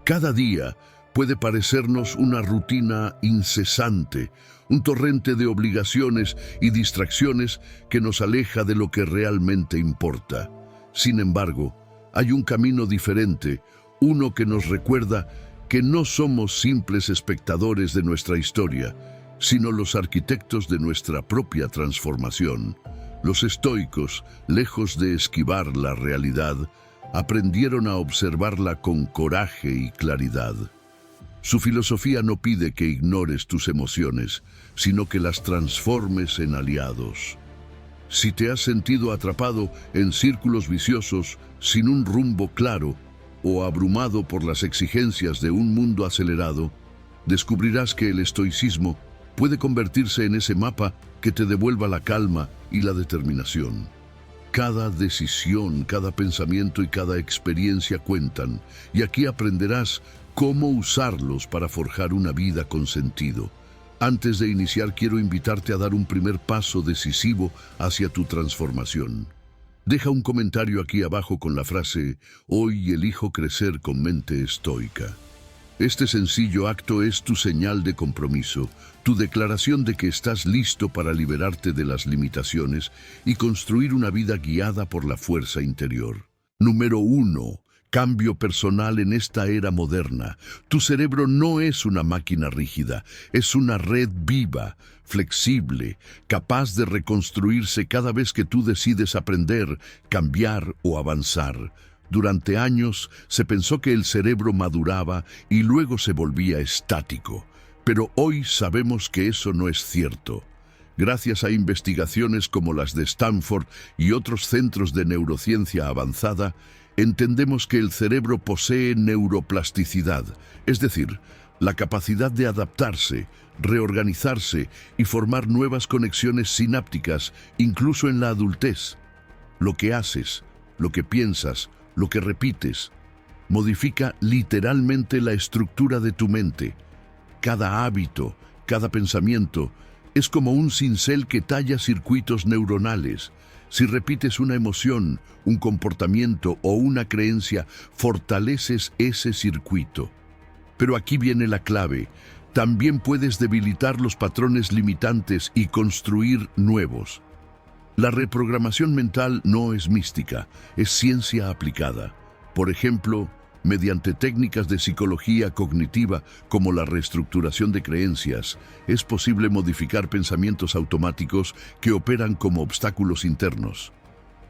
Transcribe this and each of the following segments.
Cada día puede parecernos una rutina incesante, un torrente de obligaciones y distracciones que nos aleja de lo que realmente importa. Sin embargo, hay un camino diferente, uno que nos recuerda que no somos simples espectadores de nuestra historia, sino los arquitectos de nuestra propia transformación. Los estoicos, lejos de esquivar la realidad, aprendieron a observarla con coraje y claridad. Su filosofía no pide que ignores tus emociones, sino que las transformes en aliados. Si te has sentido atrapado en círculos viciosos sin un rumbo claro o abrumado por las exigencias de un mundo acelerado, descubrirás que el estoicismo puede convertirse en ese mapa que te devuelva la calma y la determinación. Cada decisión, cada pensamiento y cada experiencia cuentan, y aquí aprenderás cómo usarlos para forjar una vida con sentido. Antes de iniciar, quiero invitarte a dar un primer paso decisivo hacia tu transformación. Deja un comentario aquí abajo con la frase «Hoy elijo crecer con mente estoica». Este sencillo acto es tu señal de compromiso, tu declaración de que estás listo para liberarte de las limitaciones y construir una vida guiada por la fuerza interior. Número 1. Cambio personal en esta era moderna. Tu cerebro no es una máquina rígida, es una red viva, flexible, capaz de reconstruirse cada vez que tú decides aprender, cambiar o avanzar. Durante años se pensó que el cerebro maduraba y luego se volvía estático, pero hoy sabemos que eso no es cierto. Gracias a investigaciones como las de Stanford y otros centros de neurociencia avanzada, entendemos que el cerebro posee neuroplasticidad, es decir, la capacidad de adaptarse, reorganizarse y formar nuevas conexiones sinápticas, incluso en la adultez. Lo que haces, lo que piensas, lo que repites, modifica literalmente la estructura de tu mente. Cada hábito, cada pensamiento, es como un cincel que talla circuitos neuronales. Si repites una emoción, un comportamiento o una creencia, fortaleces ese circuito. Pero aquí viene la clave. También puedes debilitar los patrones limitantes y construir nuevos. La reprogramación mental no es mística, es ciencia aplicada. Por ejemplo, mediante técnicas de psicología cognitiva como la reestructuración de creencias, es posible modificar pensamientos automáticos que operan como obstáculos internos.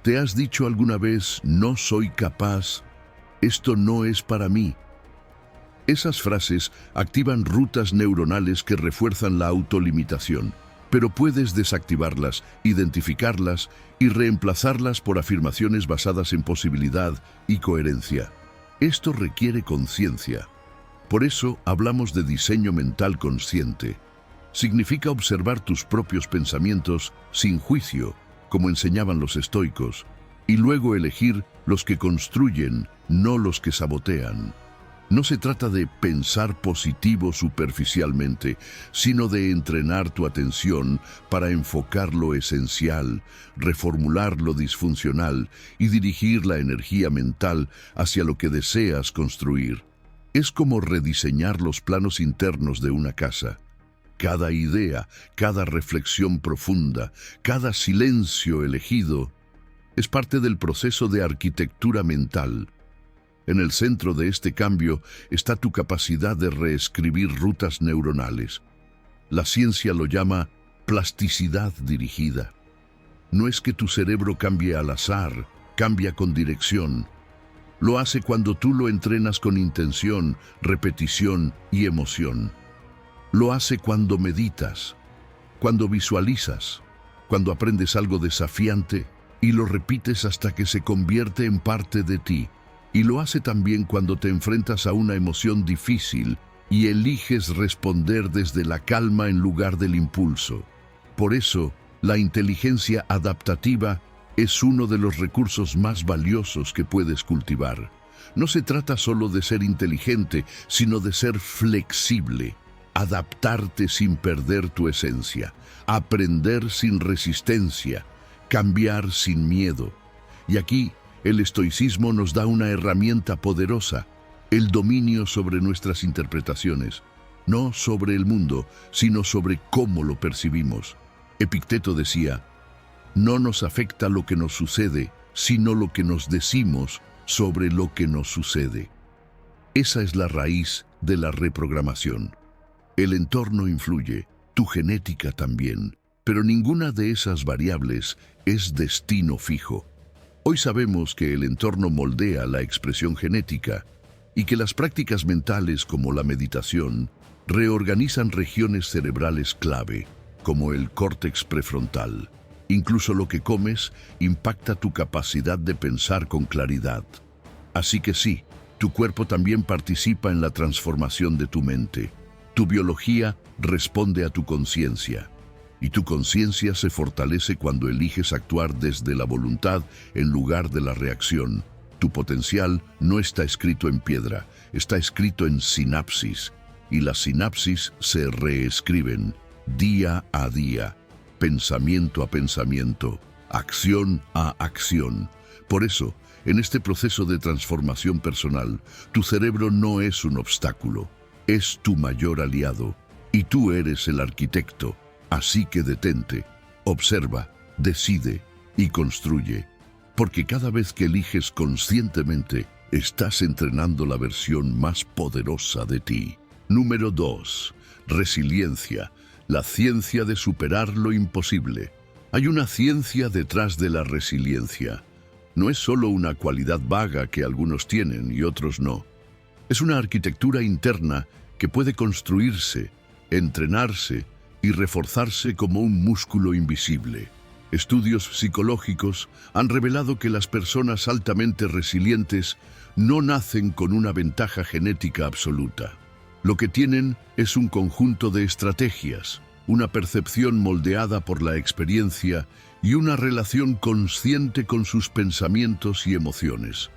¿Te has dicho alguna vez, no soy capaz? Esto no es para mí. Esas frases activan rutas neuronales que refuerzan la autolimitación. Pero puedes desactivarlas, identificarlas y reemplazarlas por afirmaciones basadas en posibilidad y coherencia. Esto requiere conciencia. Por eso hablamos de diseño mental consciente. Significa observar tus propios pensamientos sin juicio, como enseñaban los estoicos, y luego elegir los que construyen, no los que sabotean. No se trata de pensar positivo superficialmente, sino de entrenar tu atención para enfocar lo esencial, reformular lo disfuncional y dirigir la energía mental hacia lo que deseas construir. Es como rediseñar los planos internos de una casa. Cada idea, cada reflexión profunda, cada silencio elegido, es parte del proceso de arquitectura mental. En el centro de este cambio está tu capacidad de reescribir rutas neuronales. La ciencia lo llama plasticidad dirigida. No es que tu cerebro cambie al azar, cambia con dirección. Lo hace cuando tú lo entrenas con intención, repetición y emoción. Lo hace cuando meditas, cuando visualizas, cuando aprendes algo desafiante y lo repites hasta que se convierte en parte de ti. Y lo hace también cuando te enfrentas a una emoción difícil y eliges responder desde la calma en lugar del impulso. Por eso, la inteligencia adaptativa es uno de los recursos más valiosos que puedes cultivar. No se trata solo de ser inteligente, sino de ser flexible, adaptarte sin perder tu esencia, aprender sin resistencia, cambiar sin miedo. Y aquí, el estoicismo nos da una herramienta poderosa. el dominio sobre nuestras interpretaciones, no sobre el mundo, sino sobre cómo lo percibimos. Epicteto decía, no nos afecta lo que nos sucede, sino lo que nos decimos sobre lo que nos sucede. Esa es la raíz de la reprogramación. El entorno influye, tu genética también, pero ninguna de esas variables es destino fijo. Hoy sabemos que el entorno moldea la expresión genética y que las prácticas mentales como la meditación reorganizan regiones cerebrales clave, como el córtex prefrontal. Incluso lo que comes impacta tu capacidad de pensar con claridad. Así que sí, tu cuerpo también participa en la transformación de tu mente. Tu biología responde a tu conciencia. Y tu conciencia se fortalece cuando eliges actuar desde la voluntad en lugar de la reacción. Tu potencial no está escrito en piedra, está escrito en sinapsis. Y las sinapsis se reescriben día a día, pensamiento a pensamiento, acción a acción. Por eso, en este proceso de transformación personal, tu cerebro no es un obstáculo, es tu mayor aliado. Y tú eres el arquitecto. Así que detente, observa, decide y construye. Porque cada vez que eliges conscientemente, estás entrenando la versión más poderosa de ti. Número 2. Resiliencia, la ciencia de superar lo imposible. Hay una ciencia detrás de la resiliencia. No es solo una cualidad vaga que algunos tienen y otros no. Es una arquitectura interna que puede construirse, entrenarse y reforzarse como un músculo invisible. Estudios psicológicos han revelado que las personas altamente resilientes no nacen con una ventaja genética absoluta. Lo que tienen es un conjunto de estrategias, una percepción moldeada por la experiencia y una relación consciente con sus pensamientos y emociones.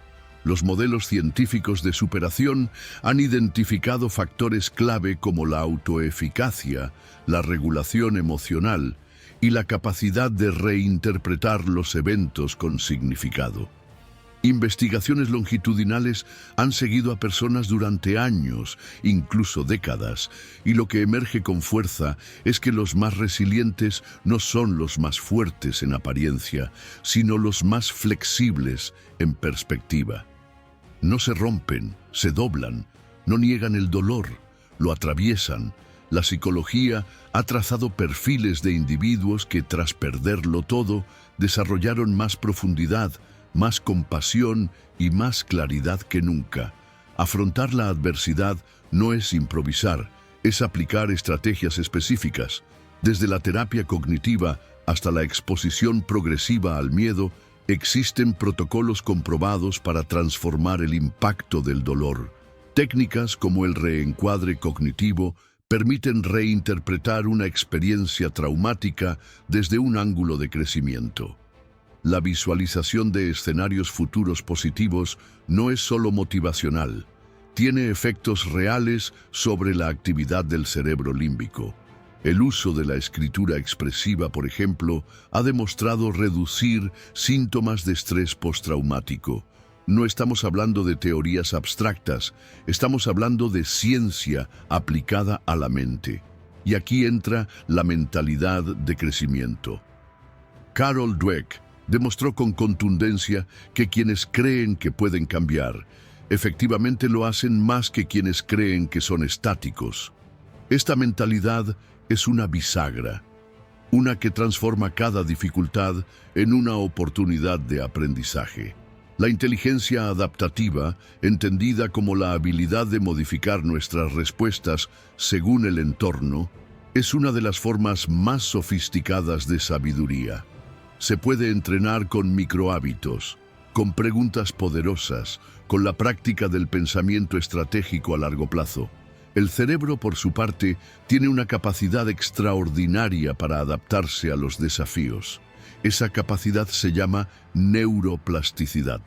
Los modelos científicos de superación han identificado factores clave como la autoeficacia, la regulación emocional y la capacidad de reinterpretar los eventos con significado. Investigaciones longitudinales han seguido a personas durante años, incluso décadas, y lo que emerge con fuerza es que los más resilientes no son los más fuertes en apariencia, sino los más flexibles en perspectiva. No se rompen, se doblan, no niegan el dolor, lo atraviesan. La psicología ha trazado perfiles de individuos que, tras perderlo todo, desarrollaron más profundidad, más compasión y más claridad que nunca. Afrontar la adversidad no es improvisar, es aplicar estrategias específicas. Desde la terapia cognitiva hasta la exposición progresiva al miedo, existen protocolos comprobados para transformar el impacto del dolor. Técnicas como el reencuadre cognitivo permiten reinterpretar una experiencia traumática desde un ángulo de crecimiento. La visualización de escenarios futuros positivos no es solo motivacional, tiene efectos reales sobre la actividad del cerebro límbico. El uso de la escritura expresiva, por ejemplo, ha demostrado reducir síntomas de estrés postraumático. No estamos hablando de teorías abstractas, estamos hablando de ciencia aplicada a la mente. Y aquí entra la mentalidad de crecimiento. Carol Dweck demostró con contundencia que quienes creen que pueden cambiar, efectivamente lo hacen más que quienes creen que son estáticos. Esta mentalidad es una bisagra, una que transforma cada dificultad en una oportunidad de aprendizaje. La inteligencia adaptativa, entendida como la habilidad de modificar nuestras respuestas según el entorno, es una de las formas más sofisticadas de sabiduría. Se puede entrenar con microhábitos, con preguntas poderosas, con la práctica del pensamiento estratégico a largo plazo. El cerebro, por su parte, tiene una capacidad extraordinaria para adaptarse a los desafíos. Esa capacidad se llama neuroplasticidad.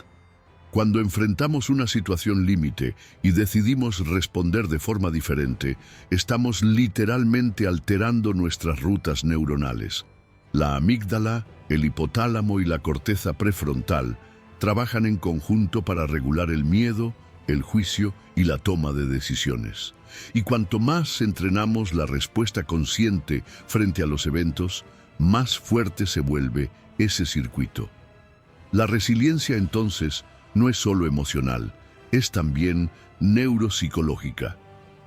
Cuando enfrentamos una situación límite y decidimos responder de forma diferente, estamos literalmente alterando nuestras rutas neuronales. La amígdala, el hipotálamo y la corteza prefrontal trabajan en conjunto para regular el miedo, el juicio y la toma de decisiones. Y cuanto más entrenamos la respuesta consciente frente a los eventos, más fuerte se vuelve ese circuito. La resiliencia, entonces, no es solo emocional, es también neuropsicológica.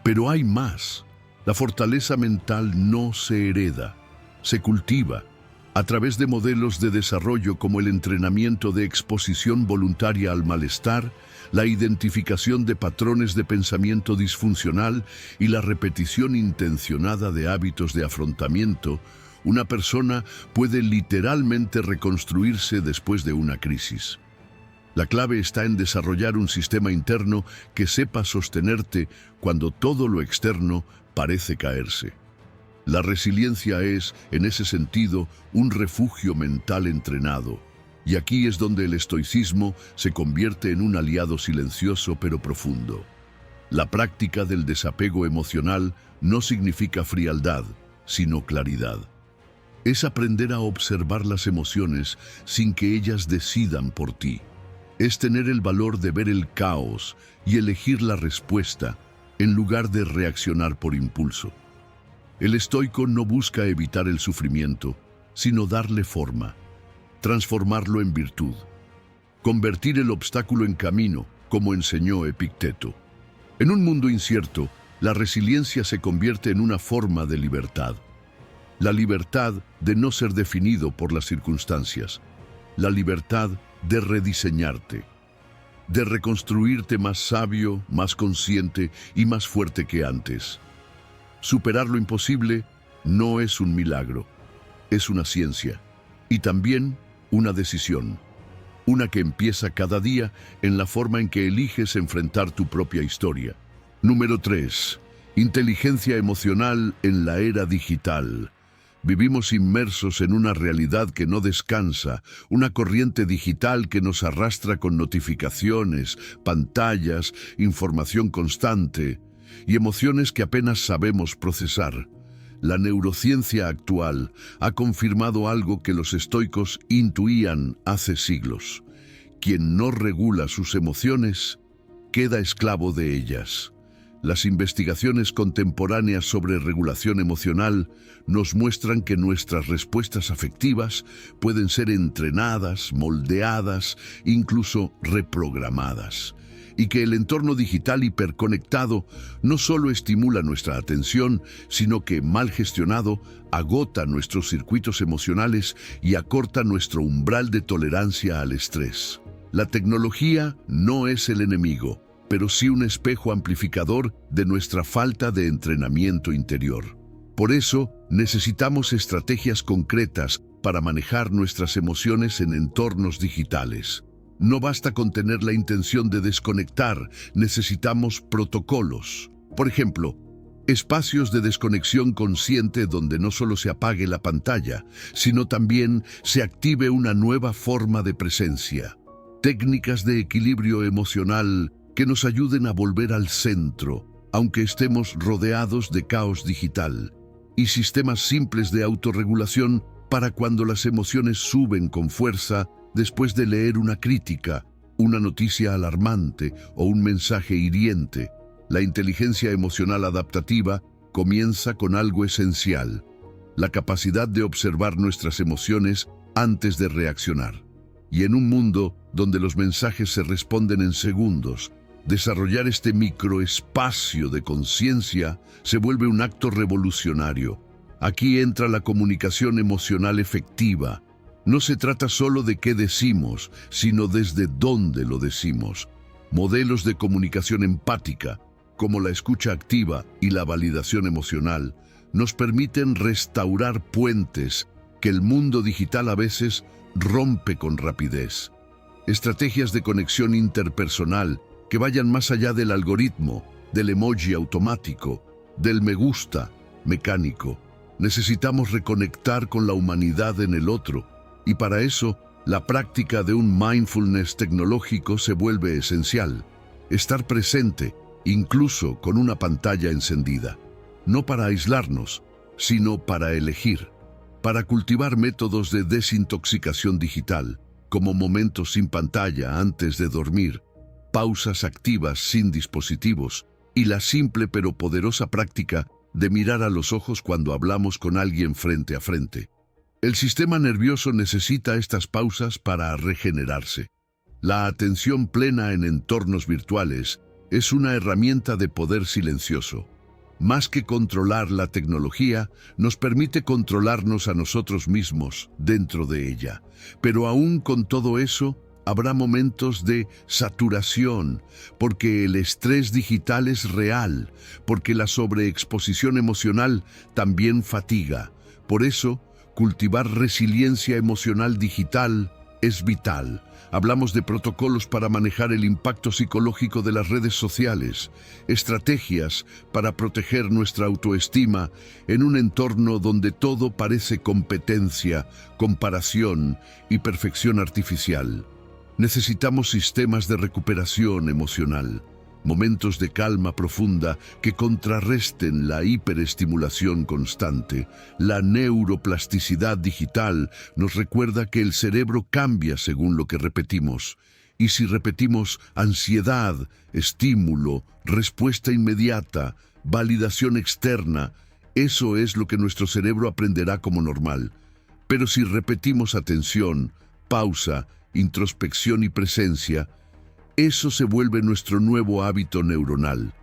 Pero hay más. La fortaleza mental no se hereda, se cultiva a través de modelos de desarrollo como el entrenamiento de exposición voluntaria al malestar, la identificación de patrones de pensamiento disfuncional y la repetición intencionada de hábitos de afrontamiento. Una persona puede literalmente reconstruirse después de una crisis. La clave está en desarrollar un sistema interno que sepa sostenerte cuando todo lo externo parece caerse. La resiliencia es, en ese sentido, un refugio mental entrenado. Y aquí es donde el estoicismo se convierte en un aliado silencioso pero profundo. La práctica del desapego emocional no significa frialdad, sino claridad. Es aprender a observar las emociones sin que ellas decidan por ti. Es tener el valor de ver el caos y elegir la respuesta en lugar de reaccionar por impulso. El estoico no busca evitar el sufrimiento, sino darle forma, transformarlo en virtud, convertir el obstáculo en camino, como enseñó Epicteto. En un mundo incierto, la resiliencia se convierte en una forma de libertad. La libertad de no ser definido por las circunstancias, la libertad de rediseñarte, de reconstruirte más sabio, más consciente y más fuerte que antes. Superar lo imposible no es un milagro, es una ciencia y también una decisión, una que empieza cada día en la forma en que eliges enfrentar tu propia historia. Número 3. Inteligencia emocional en la era digital. Vivimos inmersos en una realidad que no descansa, una corriente digital que nos arrastra con notificaciones, pantallas, información constante y emociones que apenas sabemos procesar. La neurociencia actual ha confirmado algo que los estoicos intuían hace siglos. Quien no regula sus emociones queda esclavo de ellas. Las investigaciones contemporáneas sobre regulación emocional nos muestran que nuestras respuestas afectivas pueden ser entrenadas, moldeadas, incluso reprogramadas, y que el entorno digital hiperconectado no solo estimula nuestra atención, sino que, mal gestionado, agota nuestros circuitos emocionales y acorta nuestro umbral de tolerancia al estrés. La tecnología no es el enemigo, pero sí un espejo amplificador de nuestra falta de entrenamiento interior. Por eso, necesitamos estrategias concretas para manejar nuestras emociones en entornos digitales. No basta con tener la intención de desconectar, necesitamos protocolos. Por ejemplo, espacios de desconexión consciente donde no solo se apague la pantalla, sino también se active una nueva forma de presencia. Técnicas de equilibrio emocional que nos ayuden a volver al centro, aunque estemos rodeados de caos digital, y sistemas simples de autorregulación para cuando las emociones suben con fuerza después de leer una crítica, una noticia alarmante o un mensaje hiriente. La inteligencia emocional adaptativa comienza con algo esencial: la capacidad de observar nuestras emociones antes de reaccionar. Y en un mundo donde los mensajes se responden en segundos, desarrollar este microespacio de conciencia se vuelve un acto revolucionario. Aquí entra la comunicación emocional efectiva. No se trata solo de qué decimos, sino desde dónde lo decimos. Modelos de comunicación empática, como la escucha activa y la validación emocional, nos permiten restaurar puentes que el mundo digital a veces rompe con rapidez. Estrategias de conexión interpersonal que vayan más allá del algoritmo, del emoji automático, del me gusta mecánico. Necesitamos reconectar con la humanidad en el otro, y para eso la práctica de un mindfulness tecnológico se vuelve esencial. Estar presente, incluso con una pantalla encendida, no para aislarnos, sino para elegir, para cultivar métodos de desintoxicación digital, como momentos sin pantalla antes de dormir, pausas activas sin dispositivos y la simple pero poderosa práctica de mirar a los ojos cuando hablamos con alguien frente a frente. El sistema nervioso necesita estas pausas para regenerarse. La atención plena en entornos virtuales es una herramienta de poder silencioso. Más que controlar la tecnología, nos permite controlarnos a nosotros mismos dentro de ella. Pero aún con todo eso, habrá momentos de saturación, porque el estrés digital es real, porque la sobreexposición emocional también fatiga. Por eso, cultivar resiliencia emocional digital es vital. Hablamos de protocolos para manejar el impacto psicológico de las redes sociales, estrategias para proteger nuestra autoestima en un entorno donde todo parece competencia, comparación y perfección artificial. Necesitamos sistemas de recuperación emocional, momentos de calma profunda que contrarresten la hiperestimulación constante. La neuroplasticidad digital nos recuerda que el cerebro cambia según lo que repetimos. Y si repetimos ansiedad, estímulo, respuesta inmediata, validación externa, eso es lo que nuestro cerebro aprenderá como normal. Pero si repetimos atención, pausa, introspección y presencia, eso se vuelve nuestro nuevo hábito neuronal.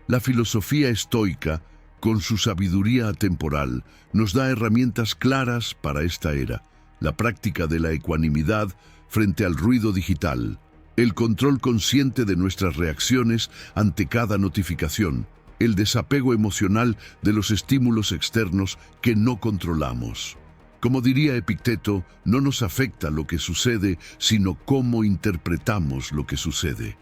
La filosofía estoica, con su sabiduría atemporal, nos da herramientas claras para esta era. La práctica de la ecuanimidad frente al ruido digital, el control consciente de nuestras reacciones ante cada notificación, el desapego emocional de los estímulos externos que no controlamos. Como diría Epicteto, no nos afecta lo que sucede, sino cómo interpretamos lo que sucede.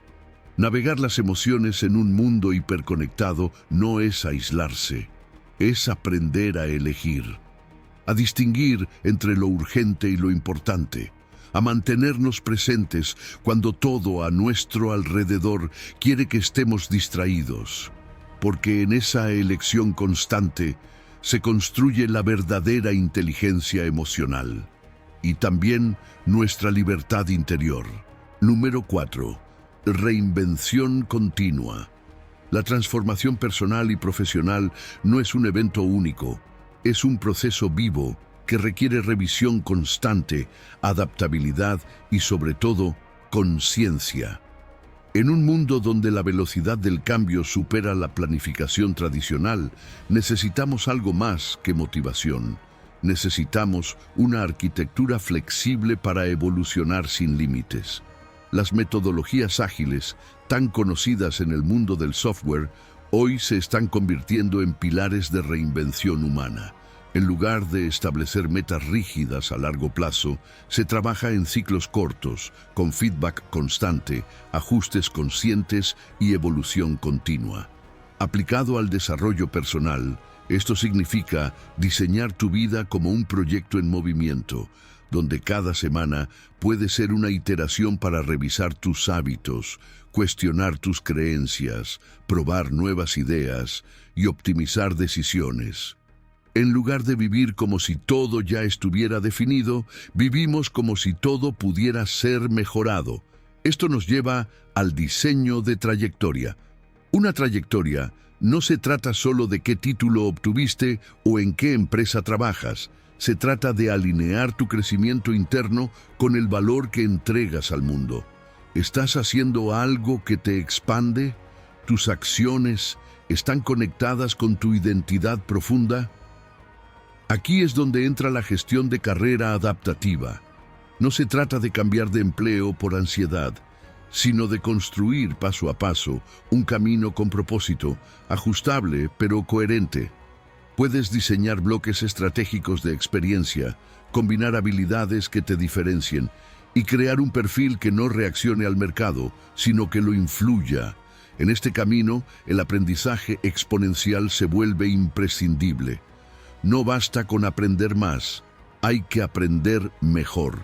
Navegar las emociones en un mundo hiperconectado no es aislarse, es aprender a elegir, a distinguir entre lo urgente y lo importante, a mantenernos presentes cuando todo a nuestro alrededor quiere que estemos distraídos, porque en esa elección constante se construye la verdadera inteligencia emocional y también nuestra libertad interior. Número 4. Reinvención continua. La transformación personal y profesional no es un evento único, es un proceso vivo que requiere revisión constante, adaptabilidad y, sobre todo, conciencia. En un mundo donde la velocidad del cambio supera la planificación tradicional, necesitamos algo más que motivación. Necesitamos una arquitectura flexible para evolucionar sin límites. Las metodologías ágiles, tan conocidas en el mundo del software, hoy se están convirtiendo en pilares de reinvención humana. En lugar de establecer metas rígidas a largo plazo, se trabaja en ciclos cortos, con feedback constante, ajustes conscientes y evolución continua. Aplicado al desarrollo personal, esto significa diseñar tu vida como un proyecto en movimiento, donde cada semana puede ser una iteración para revisar tus hábitos, cuestionar tus creencias, probar nuevas ideas y optimizar decisiones. En lugar de vivir como si todo ya estuviera definido, vivimos como si todo pudiera ser mejorado. Esto nos lleva al diseño de trayectoria. Una trayectoria no se trata solo de qué título obtuviste o en qué empresa trabajas. Se trata de alinear tu crecimiento interno con el valor que entregas al mundo. ¿Estás haciendo algo que te expande? ¿Tus acciones están conectadas con tu identidad profunda? Aquí es donde entra la gestión de carrera adaptativa. No se trata de cambiar de empleo por ansiedad, sino de construir paso a paso un camino con propósito, ajustable pero coherente. Puedes diseñar bloques estratégicos de experiencia, combinar habilidades que te diferencien y crear un perfil que no reaccione al mercado, sino que lo influya. En este camino, el aprendizaje exponencial se vuelve imprescindible. No basta con aprender más, hay que aprender mejor.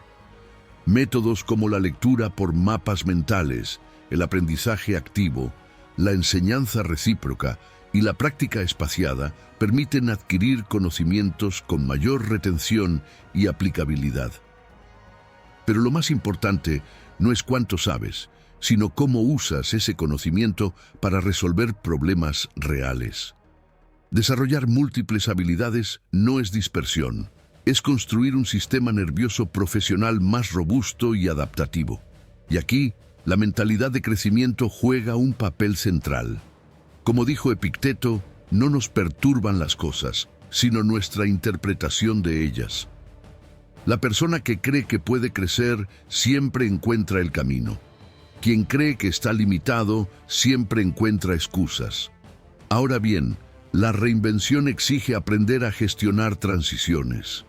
Métodos como la lectura por mapas mentales, el aprendizaje activo, la enseñanza recíproca y la práctica espaciada permiten adquirir conocimientos con mayor retención y aplicabilidad. Pero lo más importante no es cuánto sabes, sino cómo usas ese conocimiento para resolver problemas reales. Desarrollar múltiples habilidades no es dispersión, es construir un sistema nervioso profesional más robusto y adaptativo. Y aquí, la mentalidad de crecimiento juega un papel central. Como dijo Epicteto, no nos perturban las cosas, sino nuestra interpretación de ellas. La persona que cree que puede crecer siempre encuentra el camino. Quien cree que está limitado siempre encuentra excusas. Ahora bien, la reinvención exige aprender a gestionar transiciones.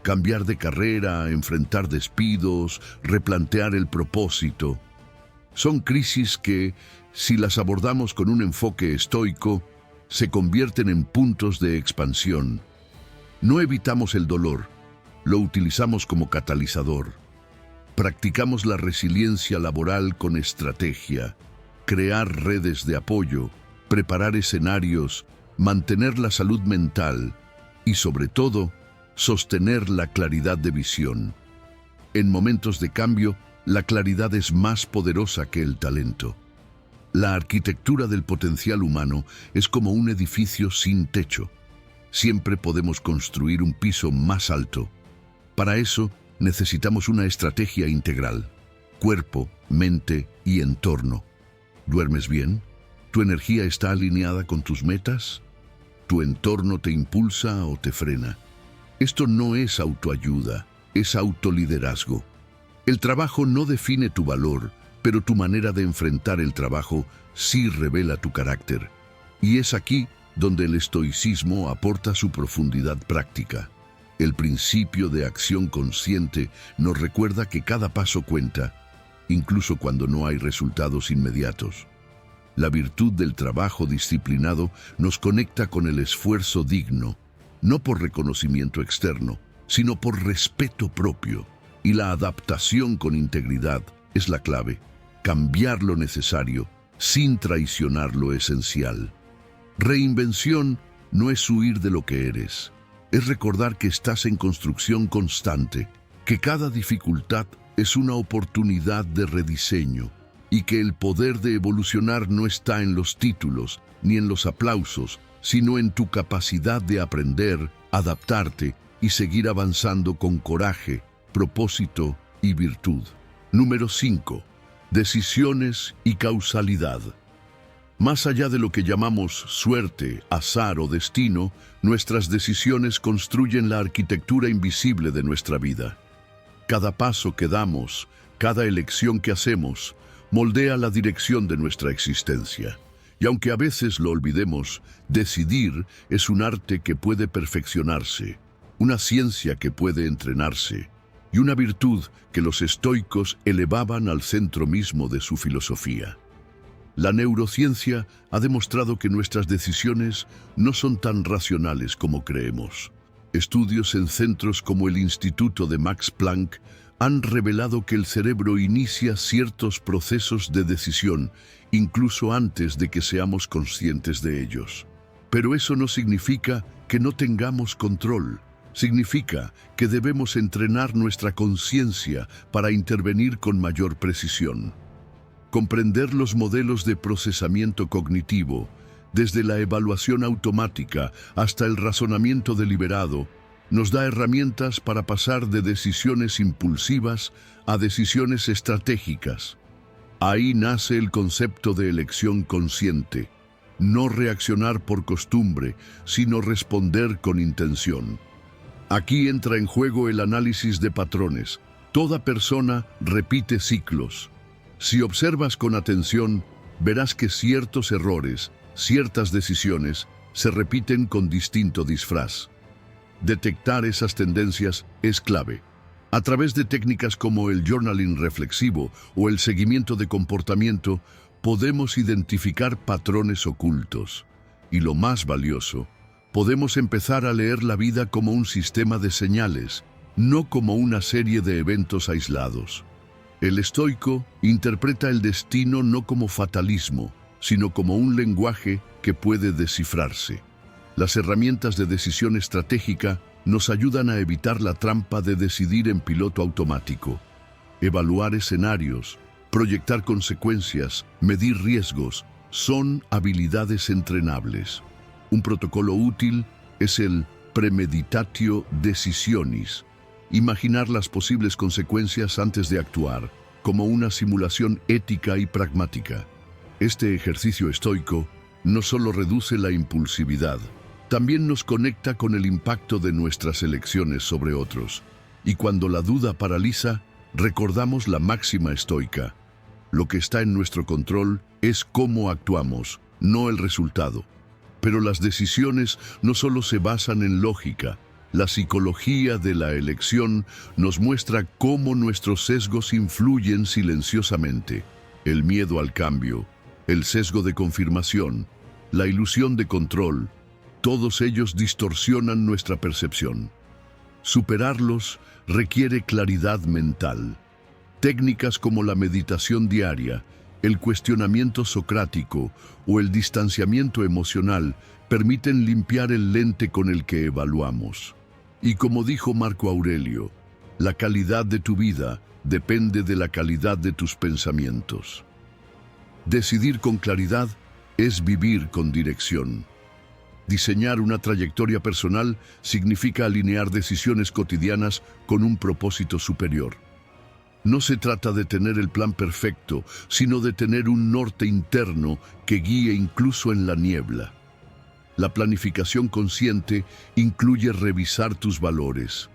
Cambiar de carrera, enfrentar despidos, replantear el propósito. Son crisis que, si las abordamos con un enfoque estoico, se convierten en puntos de expansión. No evitamos el dolor, lo utilizamos como catalizador. Practicamos la resiliencia laboral con estrategia, crear redes de apoyo, preparar escenarios, mantener la salud mental y, sobre todo, sostener la claridad de visión. En momentos de cambio, la claridad es más poderosa que el talento. La arquitectura del potencial humano es como un edificio sin techo. Siempre podemos construir un piso más alto. Para eso, necesitamos una estrategia integral. Cuerpo, mente y entorno. ¿Duermes bien? ¿Tu energía está alineada con tus metas? ¿Tu entorno te impulsa o te frena? Esto no es autoayuda, es autoliderazgo. El trabajo no define tu valor, pero tu manera de enfrentar el trabajo sí revela tu carácter. Y es aquí donde el estoicismo aporta su profundidad práctica. El principio de acción consciente nos recuerda que cada paso cuenta, incluso cuando no hay resultados inmediatos. La virtud del trabajo disciplinado nos conecta con el esfuerzo digno, no por reconocimiento externo, sino por respeto propio. Y la adaptación con integridad es la clave. Cambiar lo necesario sin traicionar lo esencial. Reinvención no es huir de lo que eres. Es recordar que estás en construcción constante, que cada dificultad es una oportunidad de rediseño y que el poder de evolucionar no está en los títulos ni en los aplausos, sino en tu capacidad de aprender, adaptarte y seguir avanzando con coraje, propósito y virtud. Número 5. Decisiones y causalidad. Más allá de lo que llamamos suerte, azar o destino, nuestras decisiones construyen la arquitectura invisible de nuestra vida. Cada paso que damos, cada elección que hacemos, moldea la dirección de nuestra existencia. Y aunque a veces lo olvidemos, decidir es un arte que puede perfeccionarse, una ciencia que puede entrenarse, y una virtud que los estoicos elevaban al centro mismo de su filosofía. La neurociencia ha demostrado que nuestras decisiones no son tan racionales como creemos. Estudios en centros como el Instituto de Max Planck han revelado que el cerebro inicia ciertos procesos de decisión incluso antes de que seamos conscientes de ellos. Pero eso no significa que no tengamos control. Significa que debemos entrenar nuestra conciencia para intervenir con mayor precisión. Comprender los modelos de procesamiento cognitivo, desde la evaluación automática hasta el razonamiento deliberado, nos da herramientas para pasar de decisiones impulsivas a decisiones estratégicas. Ahí nace el concepto de elección consciente. No reaccionar por costumbre, sino responder con intención. Aquí entra en juego el análisis de patrones. Toda persona repite ciclos. Si observas con atención, verás que ciertos errores, ciertas decisiones, se repiten con distinto disfraz. Detectar esas tendencias es clave. A través de técnicas como el journaling reflexivo o el seguimiento de comportamiento, podemos identificar patrones ocultos. Y lo más valioso, podemos empezar a leer la vida como un sistema de señales, no como una serie de eventos aislados. El estoico interpreta el destino no como fatalismo, sino como un lenguaje que puede descifrarse. Las herramientas de decisión estratégica nos ayudan a evitar la trampa de decidir en piloto automático, evaluar escenarios, proyectar consecuencias, medir riesgos, son habilidades entrenables. Un protocolo útil es el premeditatio decisionis, imaginar las posibles consecuencias antes de actuar, como una simulación ética y pragmática. Este ejercicio estoico no solo reduce la impulsividad, también nos conecta con el impacto de nuestras elecciones sobre otros. Y cuando la duda paraliza, recordamos la máxima estoica: lo que está en nuestro control es cómo actuamos, no el resultado. Pero las decisiones no solo se basan en lógica. La psicología de la elección nos muestra cómo nuestros sesgos influyen silenciosamente. El miedo al cambio, el sesgo de confirmación, la ilusión de control, todos ellos distorsionan nuestra percepción. Superarlos requiere claridad mental. Técnicas como la meditación diaria, el cuestionamiento socrático o el distanciamiento emocional permiten limpiar el lente con el que evaluamos. Y como dijo Marco Aurelio, la calidad de tu vida depende de la calidad de tus pensamientos. Decidir con claridad es vivir con dirección. Diseñar una trayectoria personal significa alinear decisiones cotidianas con un propósito superior. No se trata de tener el plan perfecto, sino de tener un norte interno que guíe incluso en la niebla. La planificación consciente incluye revisar tus valores,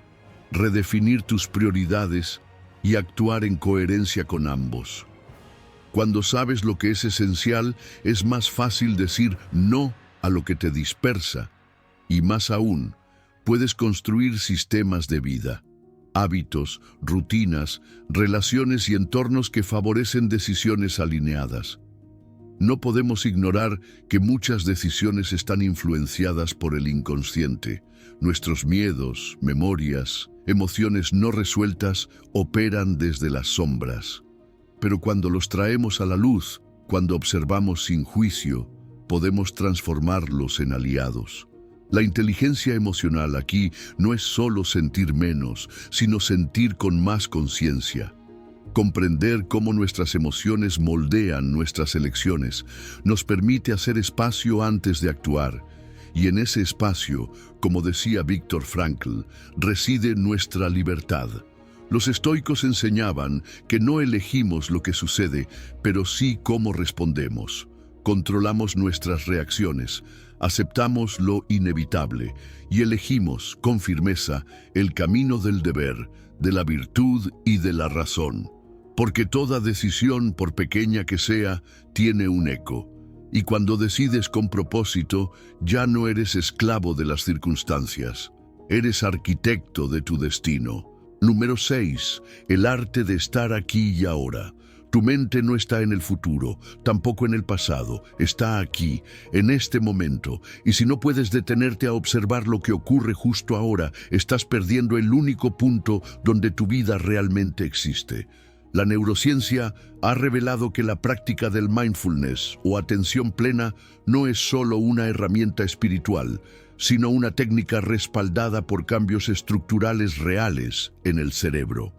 redefinir tus prioridades y actuar en coherencia con ambos. Cuando sabes lo que es esencial, es más fácil decir no a lo que te dispersa, y más aún, puedes construir sistemas de vida, hábitos, rutinas, relaciones y entornos que favorecen decisiones alineadas. No podemos ignorar que muchas decisiones están influenciadas por el inconsciente. Nuestros miedos, memorias, emociones no resueltas operan desde las sombras. Pero cuando los traemos a la luz, cuando observamos sin juicio, podemos transformarlos en aliados. La inteligencia emocional aquí no es solo sentir menos, sino sentir con más conciencia. Comprender cómo nuestras emociones moldean nuestras elecciones nos permite hacer espacio antes de actuar. Y en ese espacio, como decía Viktor Frankl, reside nuestra libertad. Los estoicos enseñaban que no elegimos lo que sucede, pero sí cómo respondemos. Controlamos nuestras reacciones, aceptamos lo inevitable y elegimos con firmeza el camino del deber, de la virtud y de la razón. Porque toda decisión, por pequeña que sea, tiene un eco. Y cuando decides con propósito, ya no eres esclavo de las circunstancias. Eres arquitecto de tu destino. Número 6. El arte de estar aquí y ahora. Tu mente no está en el futuro, tampoco en el pasado, está aquí, en este momento, y si no puedes detenerte a observar lo que ocurre justo ahora, estás perdiendo el único punto donde tu vida realmente existe. La neurociencia ha revelado que la práctica del mindfulness o atención plena no es solo una herramienta espiritual, sino una técnica respaldada por cambios estructurales reales en el cerebro.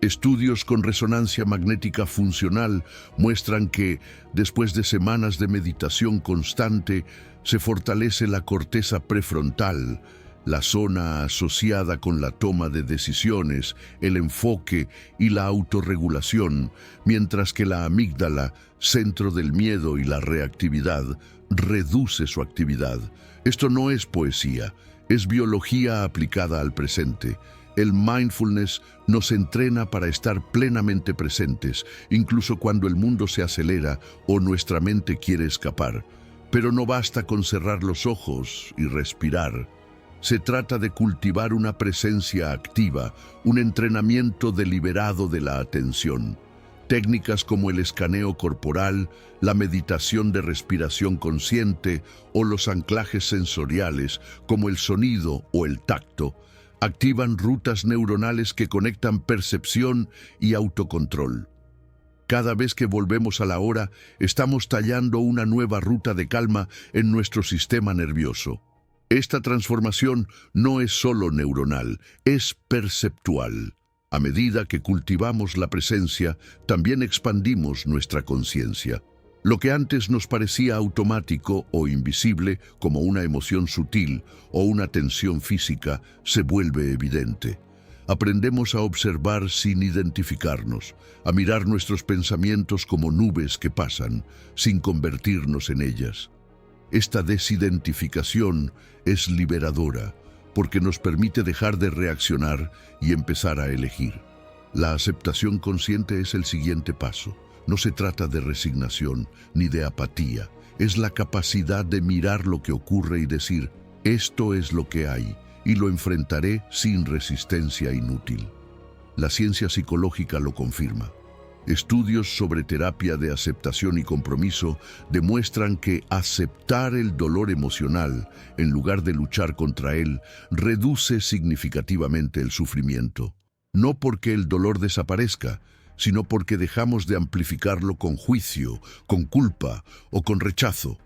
Estudios con resonancia magnética funcional muestran que, después de semanas de meditación constante, se fortalece la corteza prefrontal, la zona asociada con la toma de decisiones, el enfoque y la autorregulación, mientras que la amígdala, centro del miedo y la reactividad, reduce su actividad. Esto no es poesía, es biología aplicada al presente. El mindfulness nos entrena para estar plenamente presentes, incluso cuando el mundo se acelera o nuestra mente quiere escapar. Pero no basta con cerrar los ojos y respirar. Se trata de cultivar una presencia activa, un entrenamiento deliberado de la atención. Técnicas como el escaneo corporal, la meditación de respiración consciente o los anclajes sensoriales, como el sonido o el tacto, activan rutas neuronales que conectan percepción y autocontrol. Cada vez que volvemos a la hora, estamos tallando una nueva ruta de calma en nuestro sistema nervioso. Esta transformación no es solo neuronal, es perceptual. A medida que cultivamos la presencia, también expandimos nuestra conciencia. Lo que antes nos parecía automático o invisible, como una emoción sutil o una tensión física, se vuelve evidente. Aprendemos a observar sin identificarnos, a mirar nuestros pensamientos como nubes que pasan, sin convertirnos en ellas. Esta desidentificación es liberadora, porque nos permite dejar de reaccionar y empezar a elegir. La aceptación consciente es el siguiente paso. No se trata de resignación ni de apatía. Es la capacidad de mirar lo que ocurre y decir, esto es lo que hay, y lo enfrentaré sin resistencia inútil. La ciencia psicológica lo confirma. Estudios sobre terapia de aceptación y compromiso demuestran que aceptar el dolor emocional, en lugar de luchar contra él, reduce significativamente el sufrimiento. No porque el dolor desaparezca, sino porque dejamos de amplificarlo con juicio, con culpa o con rechazo.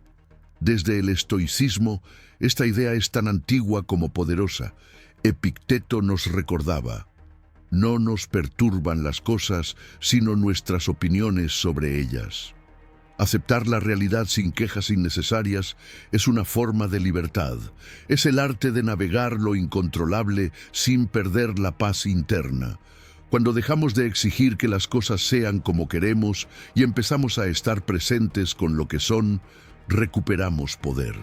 Desde el estoicismo, esta idea es tan antigua como poderosa. Epicteto nos recordaba: no nos perturban las cosas, sino nuestras opiniones sobre ellas. Aceptar la realidad sin quejas innecesarias es una forma de libertad. Es el arte de navegar lo incontrolable sin perder la paz interna. Cuando dejamos de exigir que las cosas sean como queremos y empezamos a estar presentes con lo que son, recuperamos poder.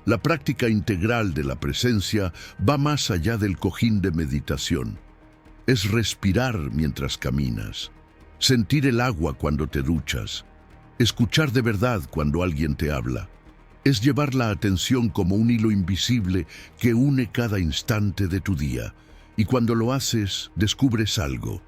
La práctica integral de la presencia va más allá del cojín de meditación. Es respirar mientras caminas, sentir el agua cuando te duchas, escuchar de verdad cuando alguien te habla. Es llevar la atención como un hilo invisible que une cada instante de tu día. Y cuando lo haces, descubres algo.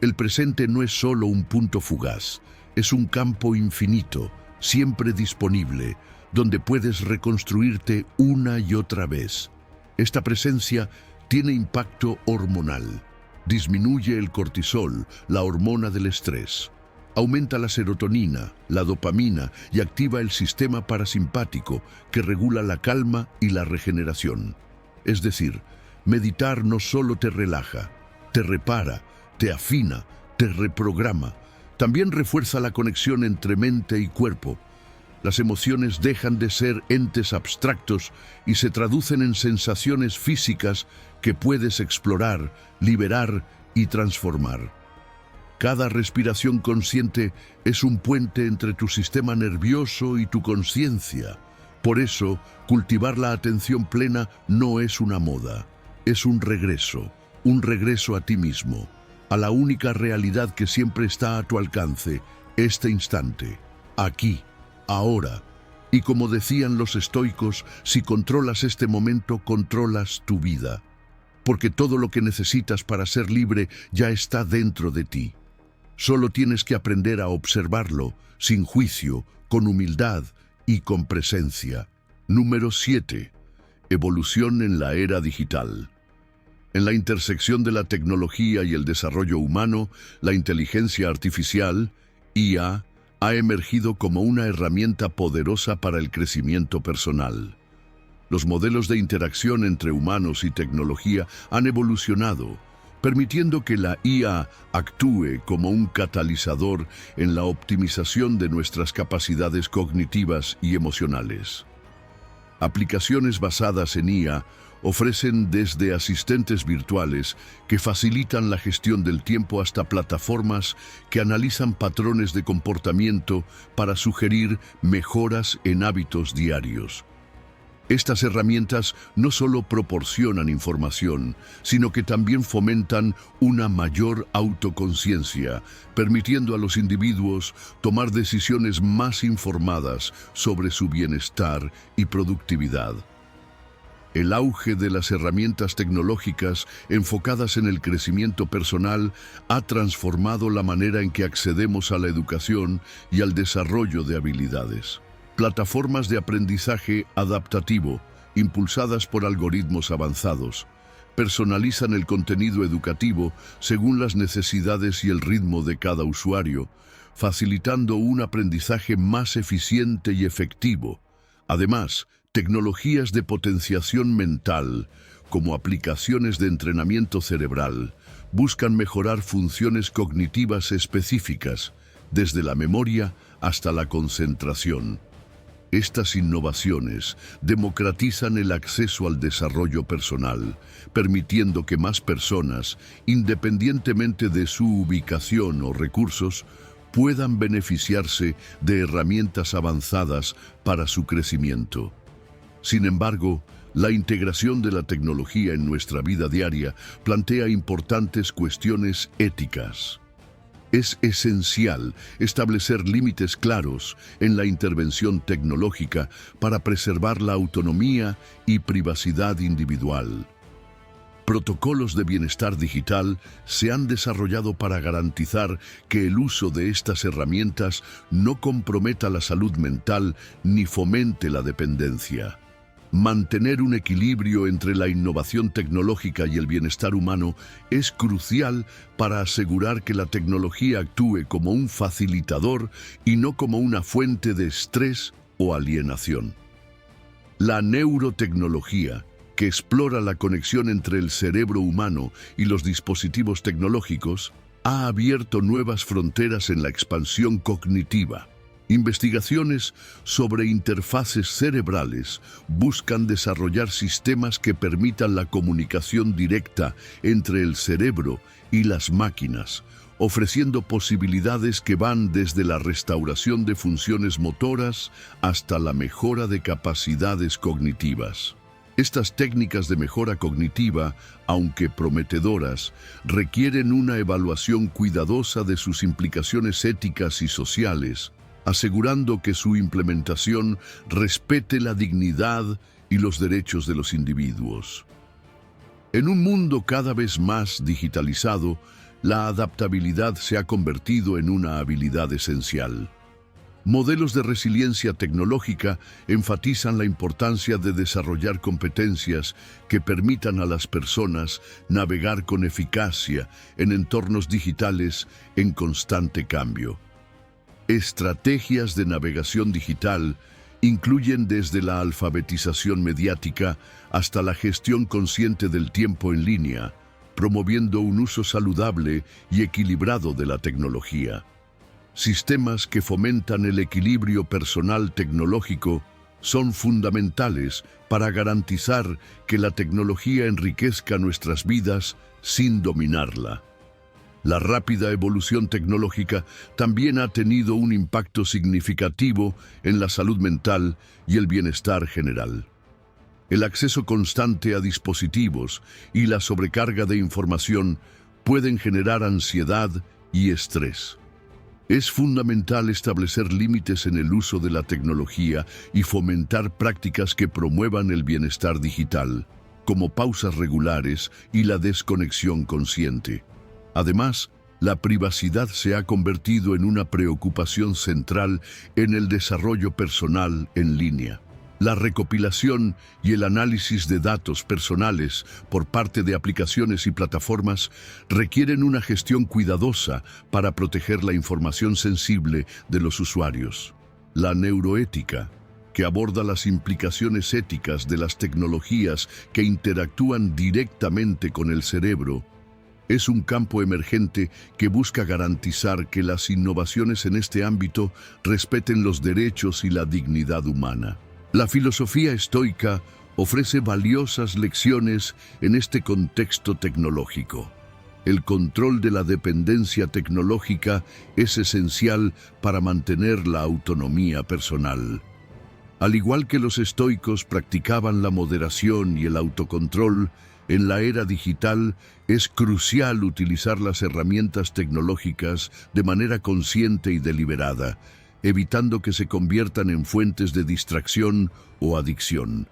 El presente no es solo un punto fugaz, es un campo infinito, siempre disponible, donde puedes reconstruirte una y otra vez. Esta presencia tiene impacto hormonal. Disminuye el cortisol, la hormona del estrés. Aumenta la serotonina, la dopamina y activa el sistema parasimpático que regula la calma y la regeneración. Es decir, meditar no solo te relaja, te repara, te afina, te reprograma. También refuerza la conexión entre mente y cuerpo. Las emociones dejan de ser entes abstractos y se traducen en sensaciones físicas que puedes explorar, liberar y transformar. Cada respiración consciente es un puente entre tu sistema nervioso y tu conciencia. Por eso, cultivar la atención plena no es una moda. Es un regreso a ti mismo, a la única realidad que siempre está a tu alcance, este instante, aquí, ahora. Y como decían los estoicos, si controlas este momento, controlas tu vida, porque todo lo que necesitas para ser libre ya está dentro de ti. Solo tienes que aprender a observarlo, sin juicio, con humildad y con presencia. Número 7. Evolución en la era digital. En la intersección de la tecnología y el desarrollo humano, la inteligencia artificial, IA, ha emergido como una herramienta poderosa para el crecimiento personal. Los modelos de interacción entre humanos y tecnología han evolucionado, permitiendo que la IA actúe como un catalizador en la optimización de nuestras capacidades cognitivas y emocionales. Aplicaciones basadas en IA ofrecen desde asistentes virtuales que facilitan la gestión del tiempo hasta plataformas que analizan patrones de comportamiento para sugerir mejoras en hábitos diarios. Estas herramientas no solo proporcionan información, sino que también fomentan una mayor autoconciencia, permitiendo a los individuos tomar decisiones más informadas sobre su bienestar y productividad. El auge de las herramientas tecnológicas enfocadas en el crecimiento personal ha transformado la manera en que accedemos a la educación y al desarrollo de habilidades. Plataformas de aprendizaje adaptativo, impulsadas por algoritmos avanzados, personalizan el contenido educativo según las necesidades y el ritmo de cada usuario, facilitando un aprendizaje más eficiente y efectivo. Además, tecnologías de potenciación mental, como aplicaciones de entrenamiento cerebral, buscan mejorar funciones cognitivas específicas, desde la memoria hasta la concentración. Estas innovaciones democratizan el acceso al desarrollo personal, permitiendo que más personas, independientemente de su ubicación o recursos, puedan beneficiarse de herramientas avanzadas para su crecimiento. Sin embargo, la integración de la tecnología en nuestra vida diaria plantea importantes cuestiones éticas. Es esencial establecer límites claros en la intervención tecnológica para preservar la autonomía y privacidad individual. Protocolos de bienestar digital se han desarrollado para garantizar que el uso de estas herramientas no comprometa la salud mental ni fomente la dependencia. Mantener un equilibrio entre la innovación tecnológica y el bienestar humano es crucial para asegurar que la tecnología actúe como un facilitador y no como una fuente de estrés o alienación. La neurotecnología, que explora la conexión entre el cerebro humano y los dispositivos tecnológicos, ha abierto nuevas fronteras en la expansión cognitiva. Investigaciones sobre interfaces cerebrales buscan desarrollar sistemas que permitan la comunicación directa entre el cerebro y las máquinas, ofreciendo posibilidades que van desde la restauración de funciones motoras hasta la mejora de capacidades cognitivas. Estas técnicas de mejora cognitiva, aunque prometedoras, requieren una evaluación cuidadosa de sus implicaciones éticas y sociales, asegurando que su implementación respete la dignidad y los derechos de los individuos. En un mundo cada vez más digitalizado, la adaptabilidad se ha convertido en una habilidad esencial. Modelos de resiliencia tecnológica enfatizan la importancia de desarrollar competencias que permitan a las personas navegar con eficacia en entornos digitales en constante cambio. Estrategias de navegación digital incluyen desde la alfabetización mediática hasta la gestión consciente del tiempo en línea, promoviendo un uso saludable y equilibrado de la tecnología. Sistemas que fomentan el equilibrio personal tecnológico son fundamentales para garantizar que la tecnología enriquezca nuestras vidas sin dominarla. La rápida evolución tecnológica también ha tenido un impacto significativo en la salud mental y el bienestar general. El acceso constante a dispositivos y la sobrecarga de información pueden generar ansiedad y estrés. Es fundamental establecer límites en el uso de la tecnología y fomentar prácticas que promuevan el bienestar digital, como pausas regulares y la desconexión consciente. Además, la privacidad se ha convertido en una preocupación central en el desarrollo personal en línea. La recopilación y el análisis de datos personales por parte de aplicaciones y plataformas requieren una gestión cuidadosa para proteger la información sensible de los usuarios. La neuroética, que aborda las implicaciones éticas de las tecnologías que interactúan directamente con el cerebro, es un campo emergente que busca garantizar que las innovaciones en este ámbito respeten los derechos y la dignidad humana. La filosofía estoica ofrece valiosas lecciones en este contexto tecnológico. El control de la dependencia tecnológica es esencial para mantener la autonomía personal. Al igual que los estoicos practicaban la moderación y el autocontrol, en la era digital es crucial utilizar las herramientas tecnológicas de manera consciente y deliberada, evitando que se conviertan en fuentes de distracción o adicción.